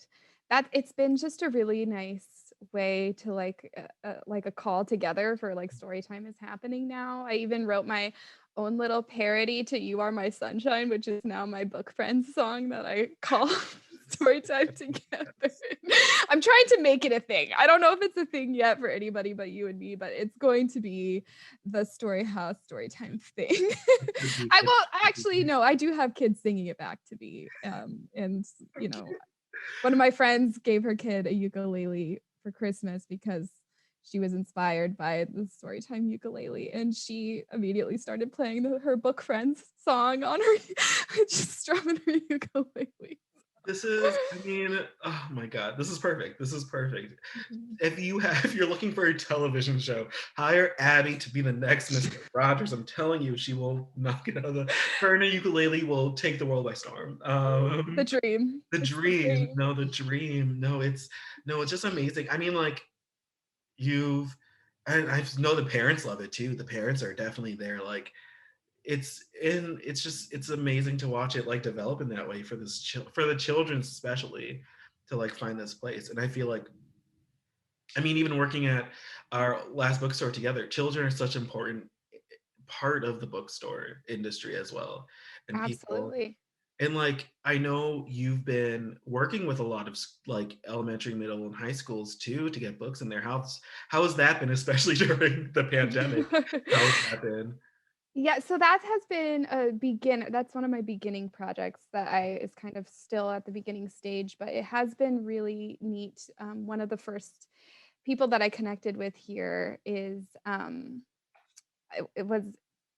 that it's been just a really nice way to like a call together for like story time is happening now. I even wrote my own little parody to You Are My Sunshine, which is now my book friends song that I call story time together. I'm trying to make it a thing. I don't know if it's a thing yet for anybody but you and me, but it's going to be the Storyhouse storytime thing. I will actually, no, I do have kids singing it back to me. And you know, one of my friends gave her kid a ukulele for Christmas because she was inspired by the Storytime ukulele, and she immediately started playing her book friends song on her, just strumming her ukulele. This is, I mean, oh my God, this is perfect. This is perfect. If you're looking for a television show, hire Abby to be the next Mr. Rogers. I'm telling you, she will knock it out of the, her and her ukulele will take the world by storm. The dream. The dream. No, the dream. No, it's just amazing. I mean, like, and I know the parents love it too. The parents are definitely there. Like, it's amazing to watch it like develop in that way for for the children especially, to like find this place. And I feel like, I mean, even working at our last bookstore together, children are such an important part of the bookstore industry as well. And absolutely. People, and like, I know you've been working with a lot of like elementary, middle, and high schools too to get books in their house. How has that been, especially during the pandemic? How has that been? Yeah, so that has been a beginner. That's one of my beginning projects that is kind of still at the beginning stage, but it has been really neat. One of the first people that I connected with here is it was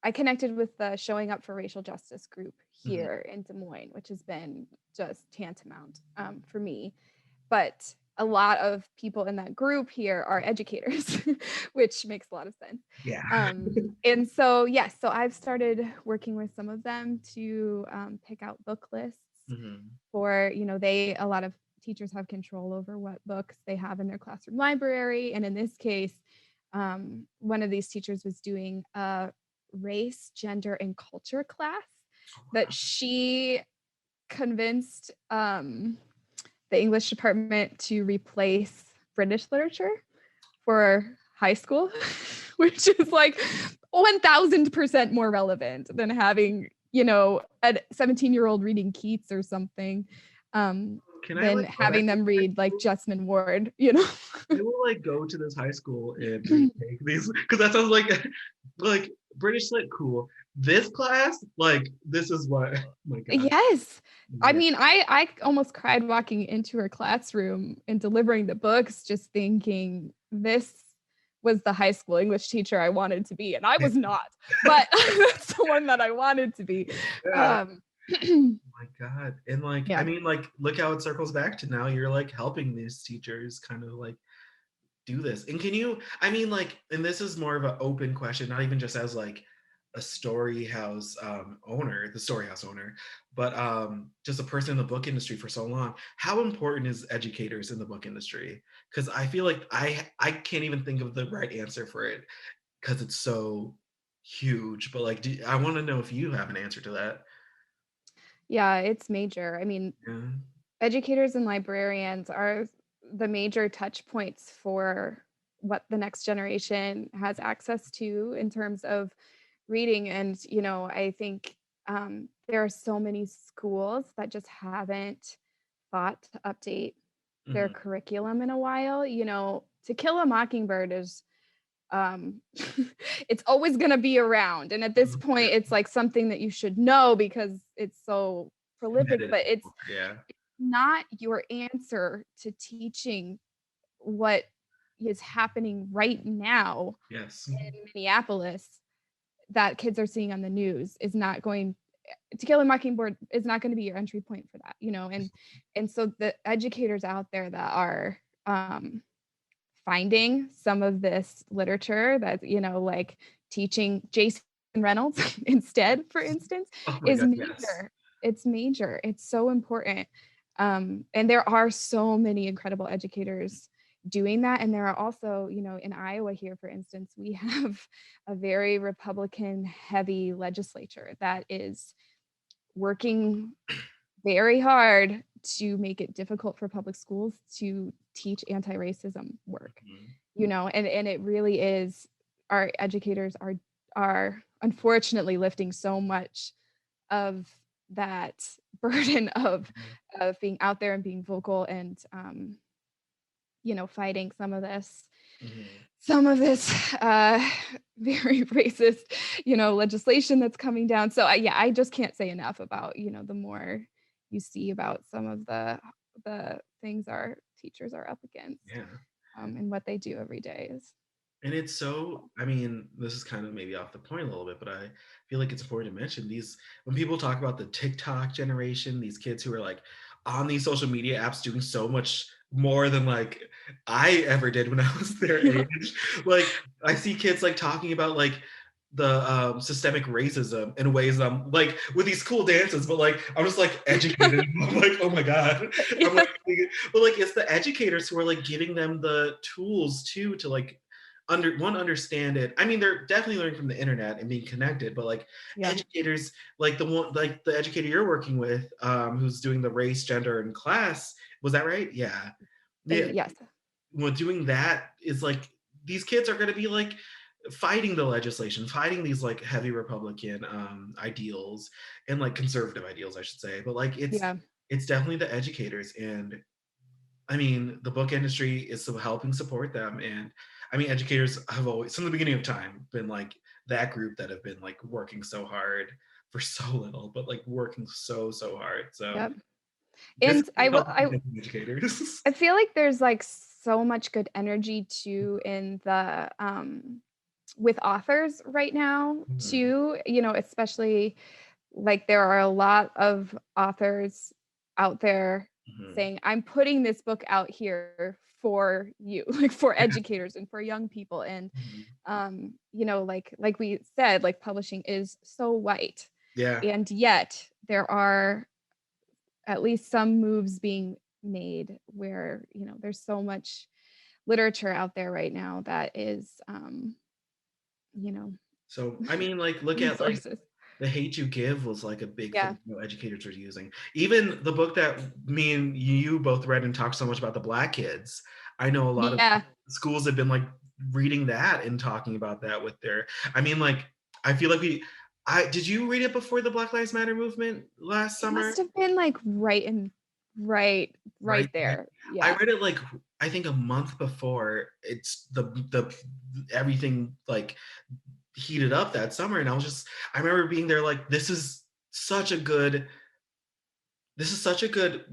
I connected with the Showing Up for Racial Justice group here in Des Moines, which has been just tantamount for me. But a lot of people in that group here are educators, which makes a lot of sense. Yeah. And so, yes, so I've started working with some of them to pick out book lists for, a lot of teachers have control over what books they have in their classroom library. And in this case, one of these teachers was doing a race, gender, and culture class that she convinced the English department to replace British literature for high school, which is like 1000% more relevant than having, a 17-year-old reading Keats or something, than having them read like Jessamine Ward, I will like go to this high school and retake these, because that sounds like British lit cool. This class, like this is what, oh my God. Yes. Yeah. I mean, I almost cried walking into her classroom and delivering the books, just thinking this was the high school English teacher I wanted to be. And I was not, but that's the one that I wanted to be. Yeah. Oh my God. And like, I mean, like, look how it circles back to now. You're like helping these teachers kind of like do this. And can you, I mean, like, and this is more of an open question, not even just as like a Storyhouse owner, the Storyhouse owner, but just a person in the book industry for so long. How important is educators in the book industry? Because I feel like I can't even think of the right answer for it because it's so huge. But like, I want to know if you have an answer to that. Yeah, it's major. I mean, educators and librarians are the major touch points for what the next generation has access to in terms of reading. And, I think there are so many schools that just haven't thought to update their curriculum in a while. To Kill a Mockingbird is it's always going to be around, and at this point it's like something that you should know because it's so prolific, but it's not your answer to teaching what is happening right now in Minneapolis that kids are seeing on the news. Is not going To Kill a Mockingbird is not going to be your entry point for that, and so the educators out there that are finding some of this literature that, like teaching Jason Reynolds instead, for instance, is major. Yes. It's major. It's so important. And there are so many incredible educators doing that. And there are also, in Iowa here, for instance, we have a very Republican heavy legislature that is working very hard to make it difficult for public schools to teach anti-racism work, and it really is. Our educators are unfortunately lifting so much of that burden of being out there and being vocal and fighting some of this very racist legislation that's coming down. So I just can't say enough about the more you see about some of the things our teachers are up against, and what they do every day is. And it's so, I mean, this is kind of maybe off the point a little bit, but I feel like it's important to mention when people talk about the TikTok generation, these kids who are like on these social media apps doing so much more than like I ever did when I was their age. Like I see kids like talking about like the systemic racism in ways I'm like with these cool dances, but like I'm just like educated. I'm like, oh my God. I'm like, but like it's the educators who are like giving them the tools too to like understand it. I mean, they're definitely learning from the internet and being connected, but like educators, like the educator you're working with, who's doing the race, gender, and class, was that right? Yeah. Yes. Well, doing that is like these kids are going to be like fighting the legislation, fighting these like heavy Republican ideals and like conservative ideals, I should say. But like it's definitely the educators, and I mean the book industry is helping support them. And I mean educators have always, from the beginning of time, been like that group that have been like working so hard for so little, but like working so hard. So Yep. this And I will, educators. I feel like there's like so much good energy too in the with authors right now too, you know, especially like there are a lot of authors out there saying, I'm putting this book out here for you, like for educators and for young people. And you know, like we said, like publishing is so white. Yeah. And yet there are at least some moves being made where, you know, there's so much literature out there right now that is you know, So I mean, like, look at like The Hate You Give was like a big thing educators are using. Even the book that me and you both read and talked so much about, the Black Kids. I know a lot of schools have been like reading that and talking about that with their, I mean, like, I feel like did you read it before the Black Lives Matter movement last summer? It must have been like right there. Yeah. I read it like, I think a month before it's the everything like heated up that summer, and I remember being there like, this is such a good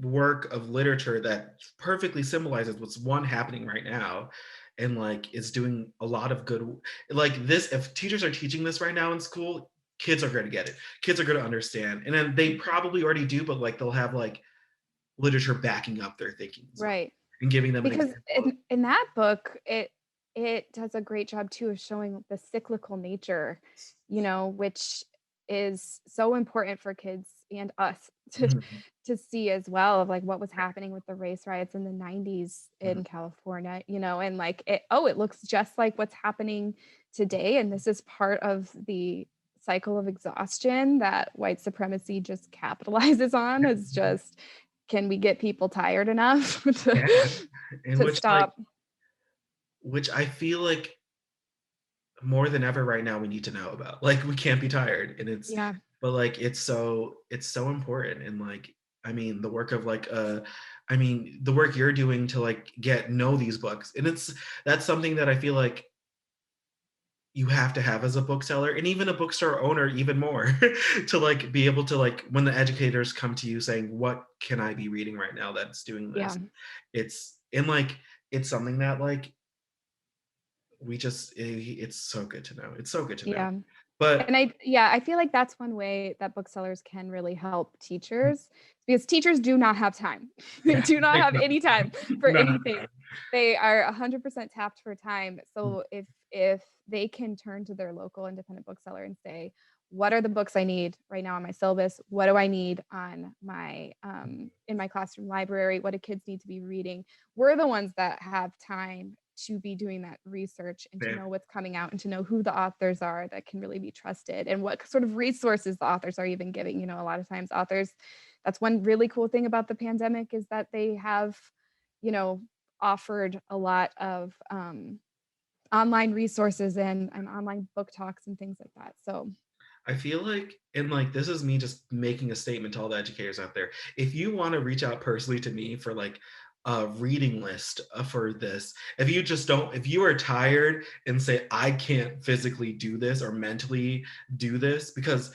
work of literature that perfectly symbolizes what's happening right now, and like is doing a lot of good. Like this, if teachers are teaching this right now in school, kids are going to get it. Kids are going to understand, and then they probably already do, but like they'll have like literature backing up their thinking, right, and giving them because in that book it does a great job too of showing the cyclical nature, you know, which is so important for kids and us to see as well, of like what was happening with the race riots in the 90s in California, you know, and like it looks just like what's happening today, and this is part of the cycle of exhaustion that white supremacy just capitalizes on. Is just, can we get people tired enough to stop? Like, which I feel like more than ever right now we need to know about. Like, we can't be tired, and it's but like it's so important. And like, I mean, the work of like I mean, the work you're doing to like know these books, and that's something that I feel like you have to have as a bookseller, and even a bookstore owner even more, to like be able to like, when the educators come to you saying, what can I be reading right now that's doing this? It's something that like it's so good to know. It's so good to know. But and I feel like that's one way that booksellers can really help teachers, because teachers do not have time. They do not have any time for anything. They are 100% tapped for time. So if they can turn to their local independent bookseller and say, what are the books I need right now on my syllabus? What do I need on my in my classroom library? What do kids need to be reading? We're the ones that have time to be doing that research and to know what's coming out, and to know who the authors are that can really be trusted, and what sort of resources the authors are even giving. You know, a lot of times authors, that's one really cool thing about the pandemic, is that they have, you know, offered a lot of online resources and online book talks and things like that. So I feel like, and like, this is me just making a statement to all the educators out there. If you want to reach out personally to me for like a reading list for this, if you are tired and say, I can't physically do this or mentally do this, because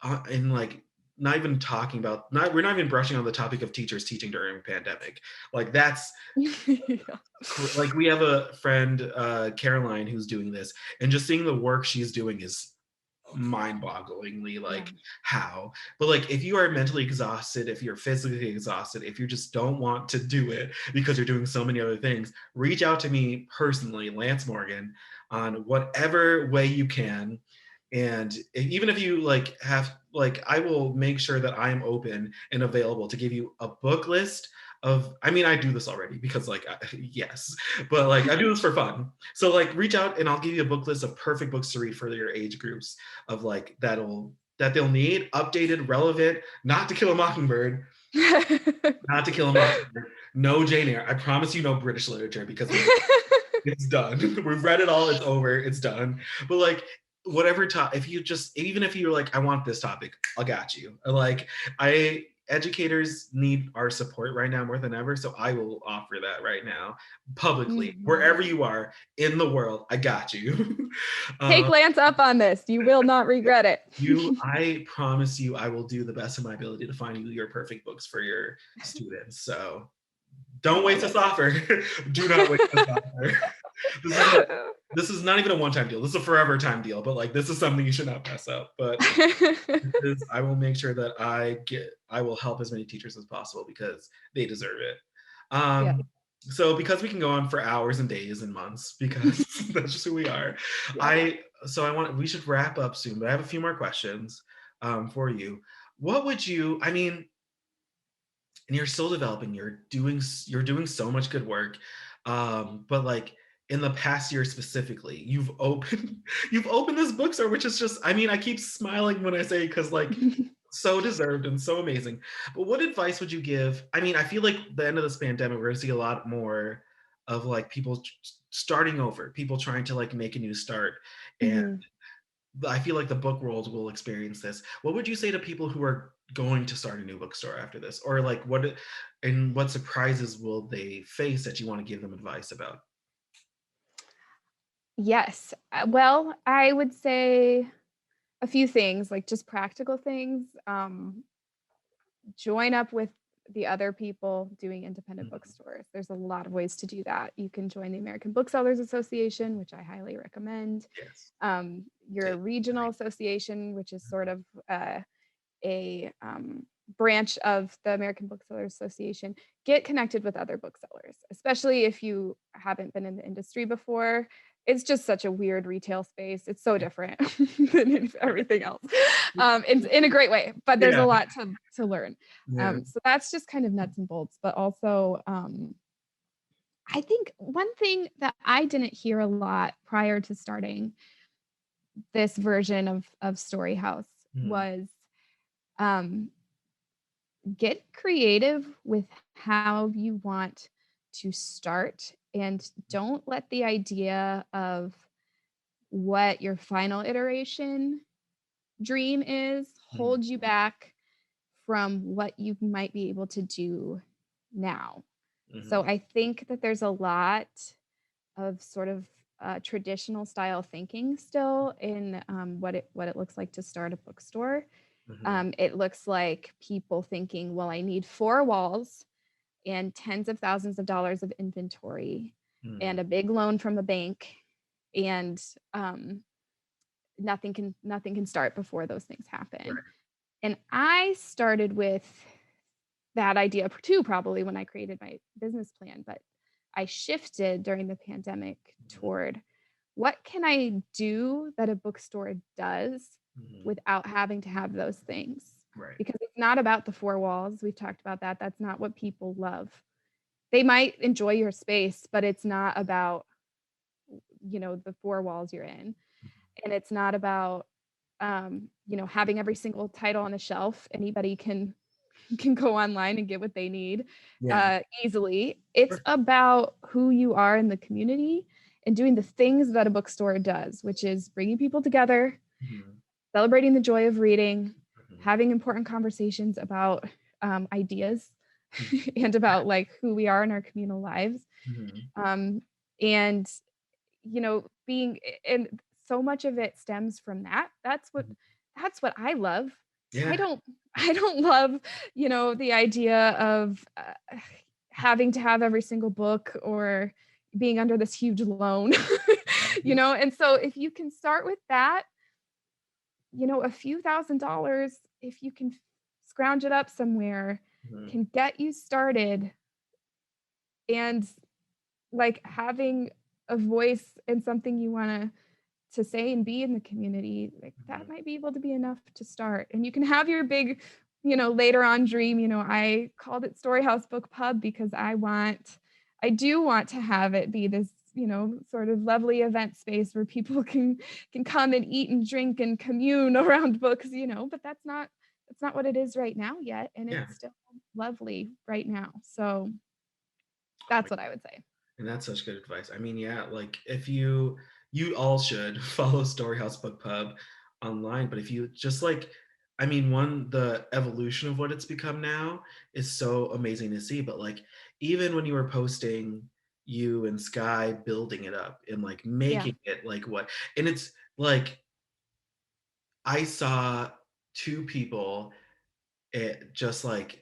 and like, not even talking about, we're not even brushing on the topic of teachers teaching during a pandemic. Like, that's like, we have a friend, Caroline, who's doing this, and just seeing the work she's doing is mind-bogglingly like how. But like, if you are mentally exhausted, if you're physically exhausted, if you just don't want to do it because you're doing so many other things, reach out to me personally, Lance Morgan, on whatever way you can. And even if you like have like, I will make sure that I am open and available to give you a book list of, I mean, I do this already because like, yes, but like, I do this for fun. So like, reach out and I'll give you a book list of perfect books to read for your age groups, of like, that they'll need, updated, relevant, not To Kill a Mockingbird, not To Kill a Mockingbird, no Jane Eyre. I promise you no British literature, because it's done. We've read it all, it's over, it's done. But like, whatever even if you're like, I want this topic, I got you. Like, educators need our support right now more than ever. So I will offer that right now publicly, wherever you are in the world. I got you. Take Lance up on this. You will not regret it. I promise you, I will do the best of my ability to find you your perfect books for your students. So don't waste this offer. Do not waste this offer. This is not even a one-time deal. This is a forever time deal, but like, this is something you should not pass up. But I will make sure that I will help as many teachers as possible because they deserve it. So because we can go on for hours and days and months, because that's just who we are. We should wrap up soon, but I have a few more questions for you. What would you, I mean, and you're still developing, you're doing so much good work. But like, in the past year specifically, you've opened this bookstore, which is just, I mean, I keep smiling when I say, because like, so deserved and so amazing. But what advice would you give? I mean, I feel like the end of this pandemic, we're gonna see a lot more of like people starting over, people trying to like make a new start. And I feel like the book world will experience this. What would you say to people who are going to start a new bookstore after this? Or like, what surprises will they face that you want to give them advice about? Yes. Well, I would say a few things, like just practical things. Join up with the other people doing independent bookstores. There's a lot of ways to do that. You can join the American Booksellers Association, which I highly recommend. Yes. Your regional association, which is sort of a branch of the American Booksellers Association. Get connected with other booksellers, especially if you haven't been in the industry before. It's just such a weird retail space. It's so different than everything else. It's in a great way, but there's a lot to learn. So that's just kind of nuts and bolts, but also I think one thing that I didn't hear a lot prior to starting this version of Storyhouse was get creative with how you want to start, and don't let the idea of what your final iteration dream is hold you back from what you might be able to do now. So I think that there's a lot of sort of traditional style thinking still in what it looks like to start a bookstore. It looks like people thinking, well, I need 4 walls and tens of thousands of dollars of inventory and a big loan from a bank, and nothing can start before those things happen. Right. And I started with that idea too, probably when I created my business plan, but I shifted during the pandemic toward what can I do that a bookstore does without having to have those things. Right. Because it's not about the 4 walls. We've talked about that. That's not what people love. They might enjoy your space, but it's not about, the 4 walls you're in. And it's not about, having every single title on the shelf. Anybody can go online and get what they need easily. It's about who you are in the community and doing the things that a bookstore does, which is bringing people together, celebrating the joy of reading, having important conversations about ideas and about like who we are in our communal lives. And, being, and so much of it stems from that. That's what I love. Yeah. I don't love, the idea of having to have every single book or being under this huge loan, and so if you can start with that, a few $1,000s, if you can scrounge it up somewhere, can get you started, and like having a voice and something you want to say and be in the community, like that might be able to be enough to start. And you can have your big, later on dream. I called it Storyhouse Bookpub because I do want to have it be this, sort of lovely event space where people can come and eat and drink and commune around books, but that's not what it is right now yet. And it's still lovely right now. So that's what I would say. And that's such good advice. I mean, like if you all should follow Storyhouse Bookpub online, but if you just like I mean, the evolution of what it's become now is so amazing to see. But like, even when you were posting you and Sky building it up and like Yeah. making it like what, and it's like, I saw two people just like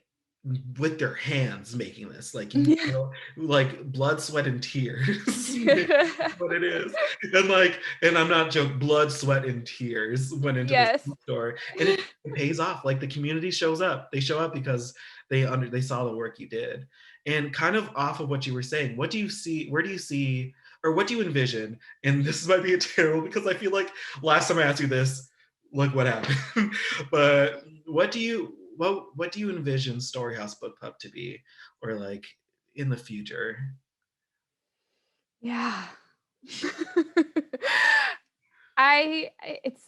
with their hands making this, like you Yeah. feel like blood, sweat, and tears what it is. And like, and I'm not joking, blood, sweat, and tears went into this Yes. store, and it pays off. Like the community shows up. They show up because they saw the work you did. And kind of off of what you were saying, what do you see, where do you see, or what do you envision? And this might be a terrible, because I feel like last time I asked you this, look what happened. But what do you envision Storyhouse Bookpub to be, or like in the future? Yeah. It's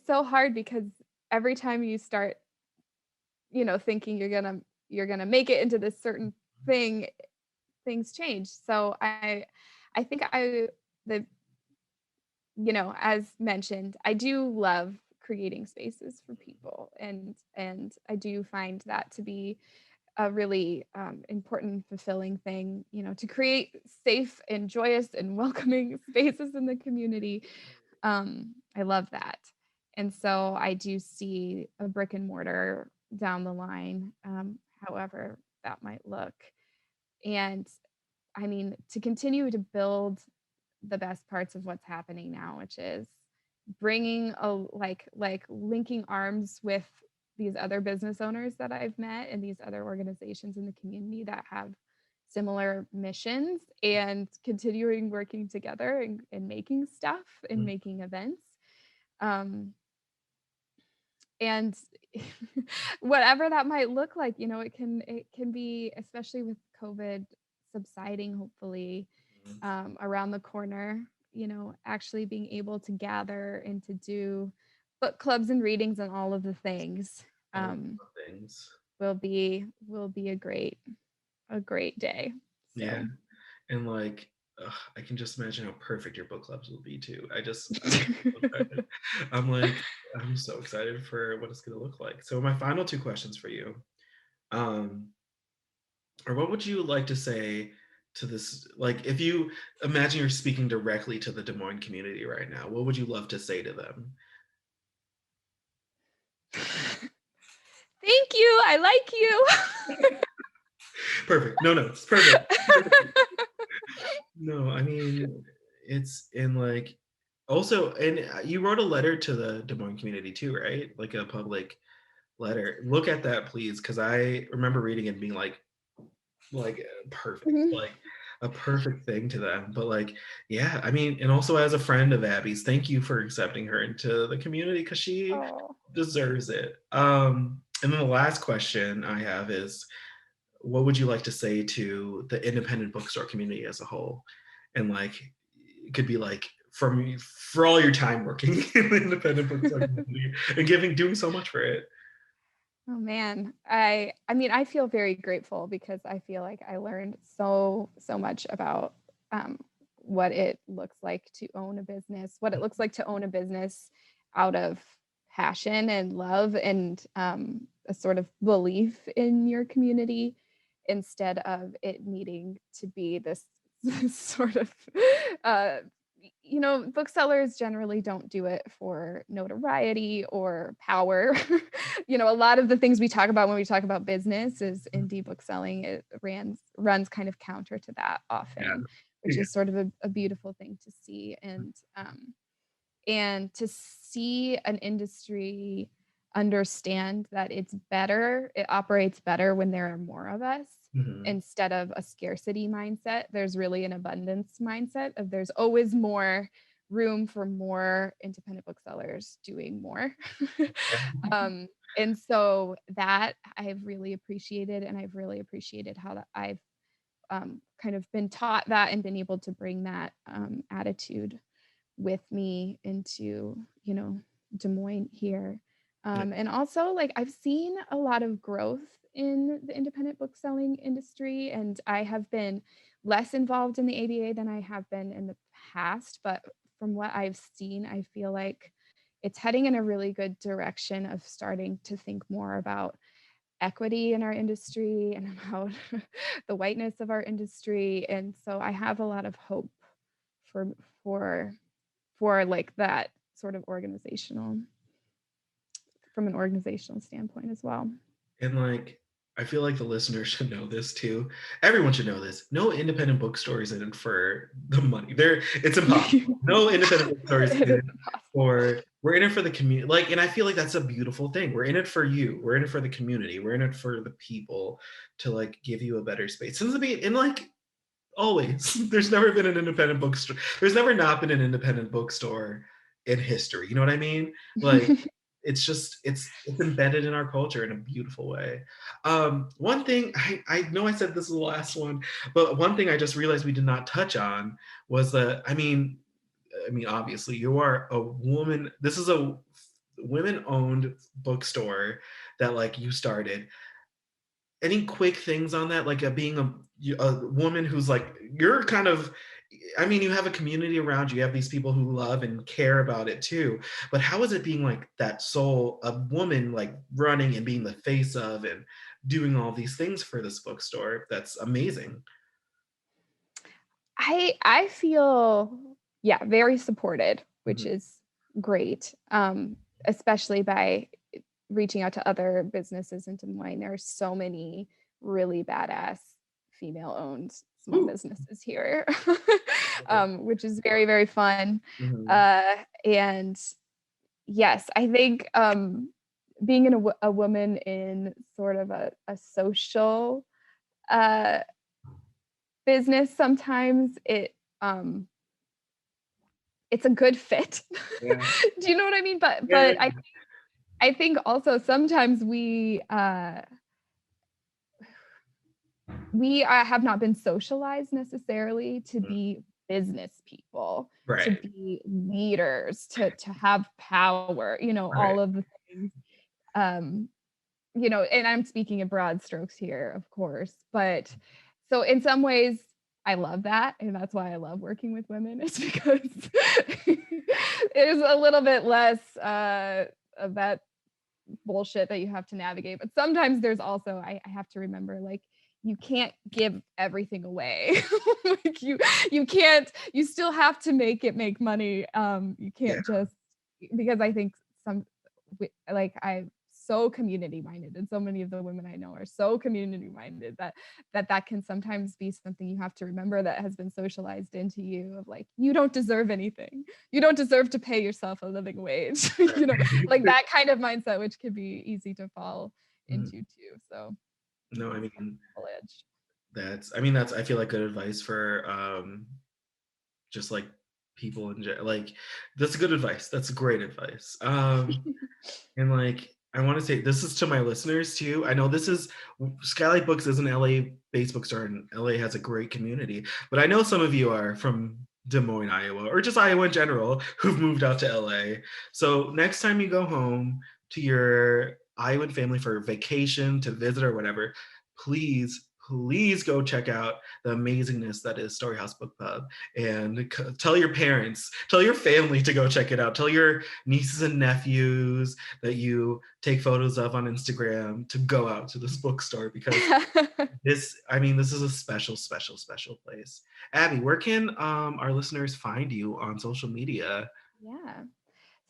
so hard because every time you start, thinking you're gonna make it into this certain thing, things change. So I think the as mentioned, I do love creating spaces for people, and I do find that to be a really important, fulfilling thing, to create safe and joyous and welcoming spaces in the community. I love that. And so I do see a brick and mortar down the line, however that might look. And I mean, to continue to build the best parts of what's happening now, which is bringing like linking arms with these other business owners that I've met and these other organizations in the community that have similar missions, and continuing working together and making stuff and Mm, making events. Um, and whatever that might look like, it can be, especially with COVID subsiding, hopefully, mm, around the corner, actually being able to gather and to do book clubs and readings and all of the things, all the things. will be a great day. Yeah. So And like, I can just imagine how perfect your book clubs will be too. I'm so excited. I'm like, I'm so excited for what it's gonna look like. So my final two questions for you, um, or what would you like to say to this? Like, if you imagine you're speaking directly to the Des Moines community right now, what would you love to say to them? thank you. I like you. Perfect. No notes. Perfect. No, I mean, it's in like, also, and you wrote a letter to the Des Moines community too, right? Like a public letter. Look at that, please, because I remember reading it and being like perfect, Mhm. like a perfect thing to them. But like, yeah, I mean, and also as a friend of Abby's, thank you for accepting her into the community, because she Oh. deserves it. And then the last question I have is, what would you like to say to the independent bookstore community as a whole? And like, it could be like for all your time working in the independent bookstore community and doing so much for it. Oh man, I mean, I feel very grateful because I feel like I learned so much about um, what it looks like to own a business, what it looks like to own a business out of passion and love, and a sort of belief in your community, instead of it needing to be this sort of uh, booksellers generally don't do it for notoriety or power. A lot of the things we talk about when we talk about business is indie bookselling. It runs kind of counter to that Yeah. often, which Yeah. is sort of a beautiful thing to see. And to see an industry understand that it operates better when there are more of us, Mhm. instead of a scarcity mindset. There's really an abundance mindset of there's always more room for more independent booksellers doing more. And so that I've really appreciated, and I've really appreciated how that I've kind of been taught that and been able to bring that attitude with me into, Des Moines here. Yeah. And also, like, I've seen a lot of growth in the independent book selling industry, and I have been less involved in the ABA than I have been in the past. But from what I've seen, I feel like it's heading in a really good direction of starting to think more about equity in our industry and about the whiteness of our industry. And so I have a lot of hope for like that sort of from an organizational standpoint as well. And like, I feel like the listeners should know this too. Everyone should know this. No independent bookstore is in it for the money. It's impossible. No independent bookstore is in it for, we're in it for the community. Like, and I feel like that's a beautiful thing. We're in it for you. We're in it for the community. We're in it for the people to like give you a better space. Since the beginning, and like always, there's never been an independent bookstore. There's never not been an independent bookstore in history. You know what I mean? Like, it's embedded in our culture in a beautiful way. One thing, I know I said this is the last one, but one thing I just realized we did not touch on was that, I mean, obviously you are a woman. This is a women-owned bookstore that like you started. Any quick things on that? Like being a woman who's like, you're kind of, I mean, you have a community around you. You have these people who love and care about it too. But how is it being like that soul, a woman like running and being the face of and doing all these things for this bookstore? That's amazing. I feel, very supported, which is great, especially by reaching out to other businesses in Des Moines. There are so many really badass female-owned small businesses here, which is very, very fun. And yes, I think being a woman in sort of a social business, sometimes it's a good fit. Do you know what I mean? But I think also sometimes we have not been socialized necessarily to be business people, to be leaders, to have power, all of the things, and I'm speaking in broad strokes here, of course, but so in some ways I love that, and that's why I love working with women, is because there's a little bit less of that bullshit that you have to navigate. But sometimes there's also, I have to remember, like, you can't give everything away. Like you can't, you still have to make money. You can't just, because I think I'm so community minded, and so many of the women I know are so community minded that can sometimes be something you have to remember, that has been socialized into you, of like, you don't deserve anything. You don't deserve to pay yourself a living wage. Like that kind of mindset, which can be easy to fall into too. So no, I mean, that's I feel like good advice for just like people in general. Like, that's good advice. That's great advice. And like, I want to say this is to my listeners too. I know Skylight Books is an LA-based bookstore, and LA has a great community, but I know some of you are from Des Moines, Iowa, or just Iowa in general, who've moved out to LA. So next time you go home to your Iowan family for vacation, to visit or whatever, please go check out the amazingness that is Storyhouse Bookpub, and tell your parents, tell your family to go check it out. Tell your nieces and nephews that you take photos of on Instagram to go out to this bookstore, because this is a special, special, special place. Abby, where can our listeners find you on social media? Yeah.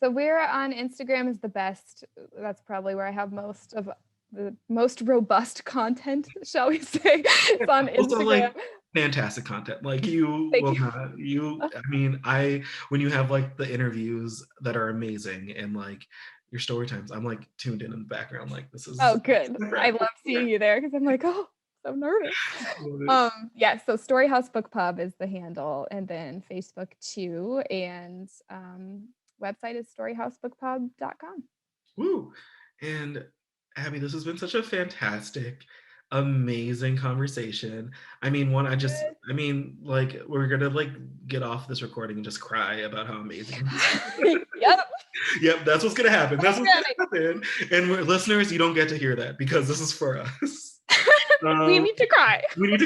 So we're on Instagram is the best. That's probably where I have most of the most robust content, shall we say. It's on Instagram. Also, like, fantastic content. Like, you will not, when you have like the interviews that are amazing, and like your story times, I'm like tuned in the background, like, this is good. I love seeing you there, because I'm like, oh, so nervous. So Storyhouse Bookpub is the handle, and then Facebook too, and website is storyhousebookpub.com. Woo. And Abby, this has been such a fantastic, amazing conversation. I mean, like, we're gonna like get off this recording and just cry about how amazing. Yep, that's what's gonna happen. That's what's gonna happen. And listeners, you don't get to hear that, because this is for us. We need to cry. We need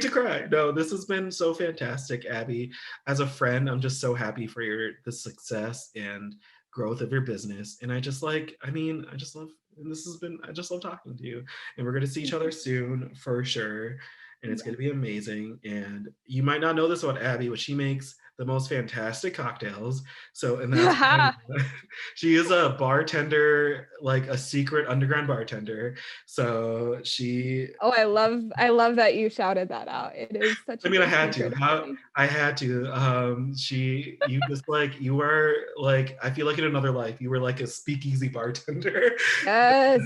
to cry. No, this has been so fantastic, Abby. As a friend, I'm just so happy for the success and growth of your business. And I just love, and I just love talking to you. And we're going to see each other soon for sure. And it's going to be amazing. And you might not know this about Abby, but she makes the most fantastic cocktails. So, and that's she is a bartender, like a secret underground bartender. So she. Oh, I love that you shouted that out. It is such. I had to. I had to. You just like, you were like, I feel like in another life, you were like a speakeasy bartender. Yes.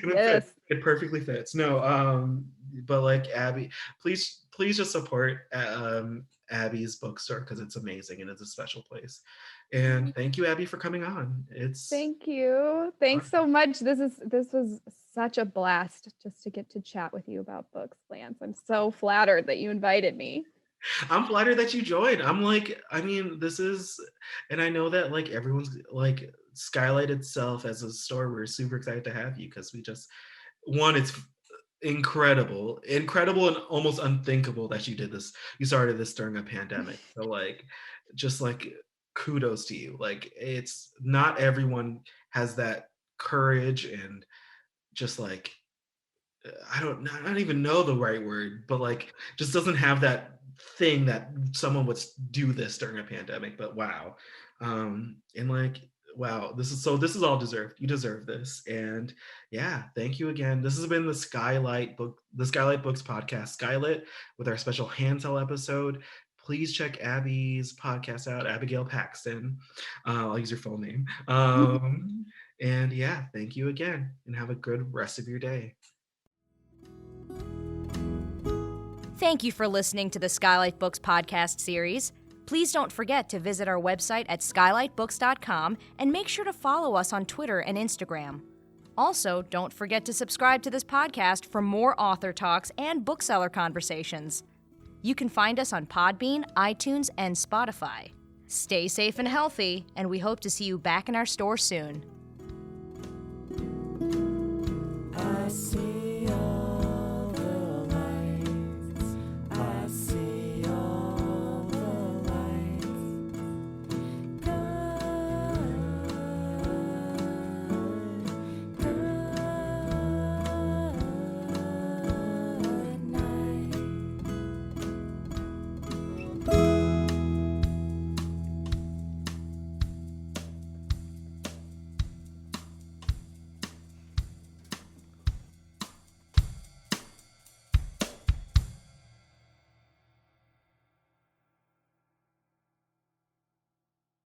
Yes. It perfectly fits. No, but like Abby, please just support Abby's bookstore because it's amazing and it's a special place. And thank you, Abby, for coming on. Thank you. Thanks so much. This was such a blast just to get to chat with you about books, Lance. I'm so flattered that you invited me. I'm flattered that you joined. I'm like, this is, and I know that like everyone's like Skylight itself as a store, we're super excited to have you because it's incredible and almost unthinkable that you started this during a pandemic. So like, just like kudos to you. Like, it's not everyone has that courage and just like, I don't even know the right word, but like just doesn't have that thing that someone would do this during a pandemic. But wow. And like, wow, this is all deserved. You deserve this. And yeah, thank you again. This has been the Skylight Books podcast, Skylit, with our special HANDSELL episode. Please check Abby's podcast out, Abigail Paxton. I'll use your full name. And yeah, thank you again, and have a good rest of your day. Thank you for listening to the Skylight Books podcast series. Please don't forget to visit our website at skylightbooks.com and make sure to follow us on Twitter and Instagram. Also, don't forget to subscribe to this podcast for more author talks and bookseller conversations. You can find us on Podbean, iTunes, and Spotify. Stay safe and healthy, and we hope to see you back in our store soon.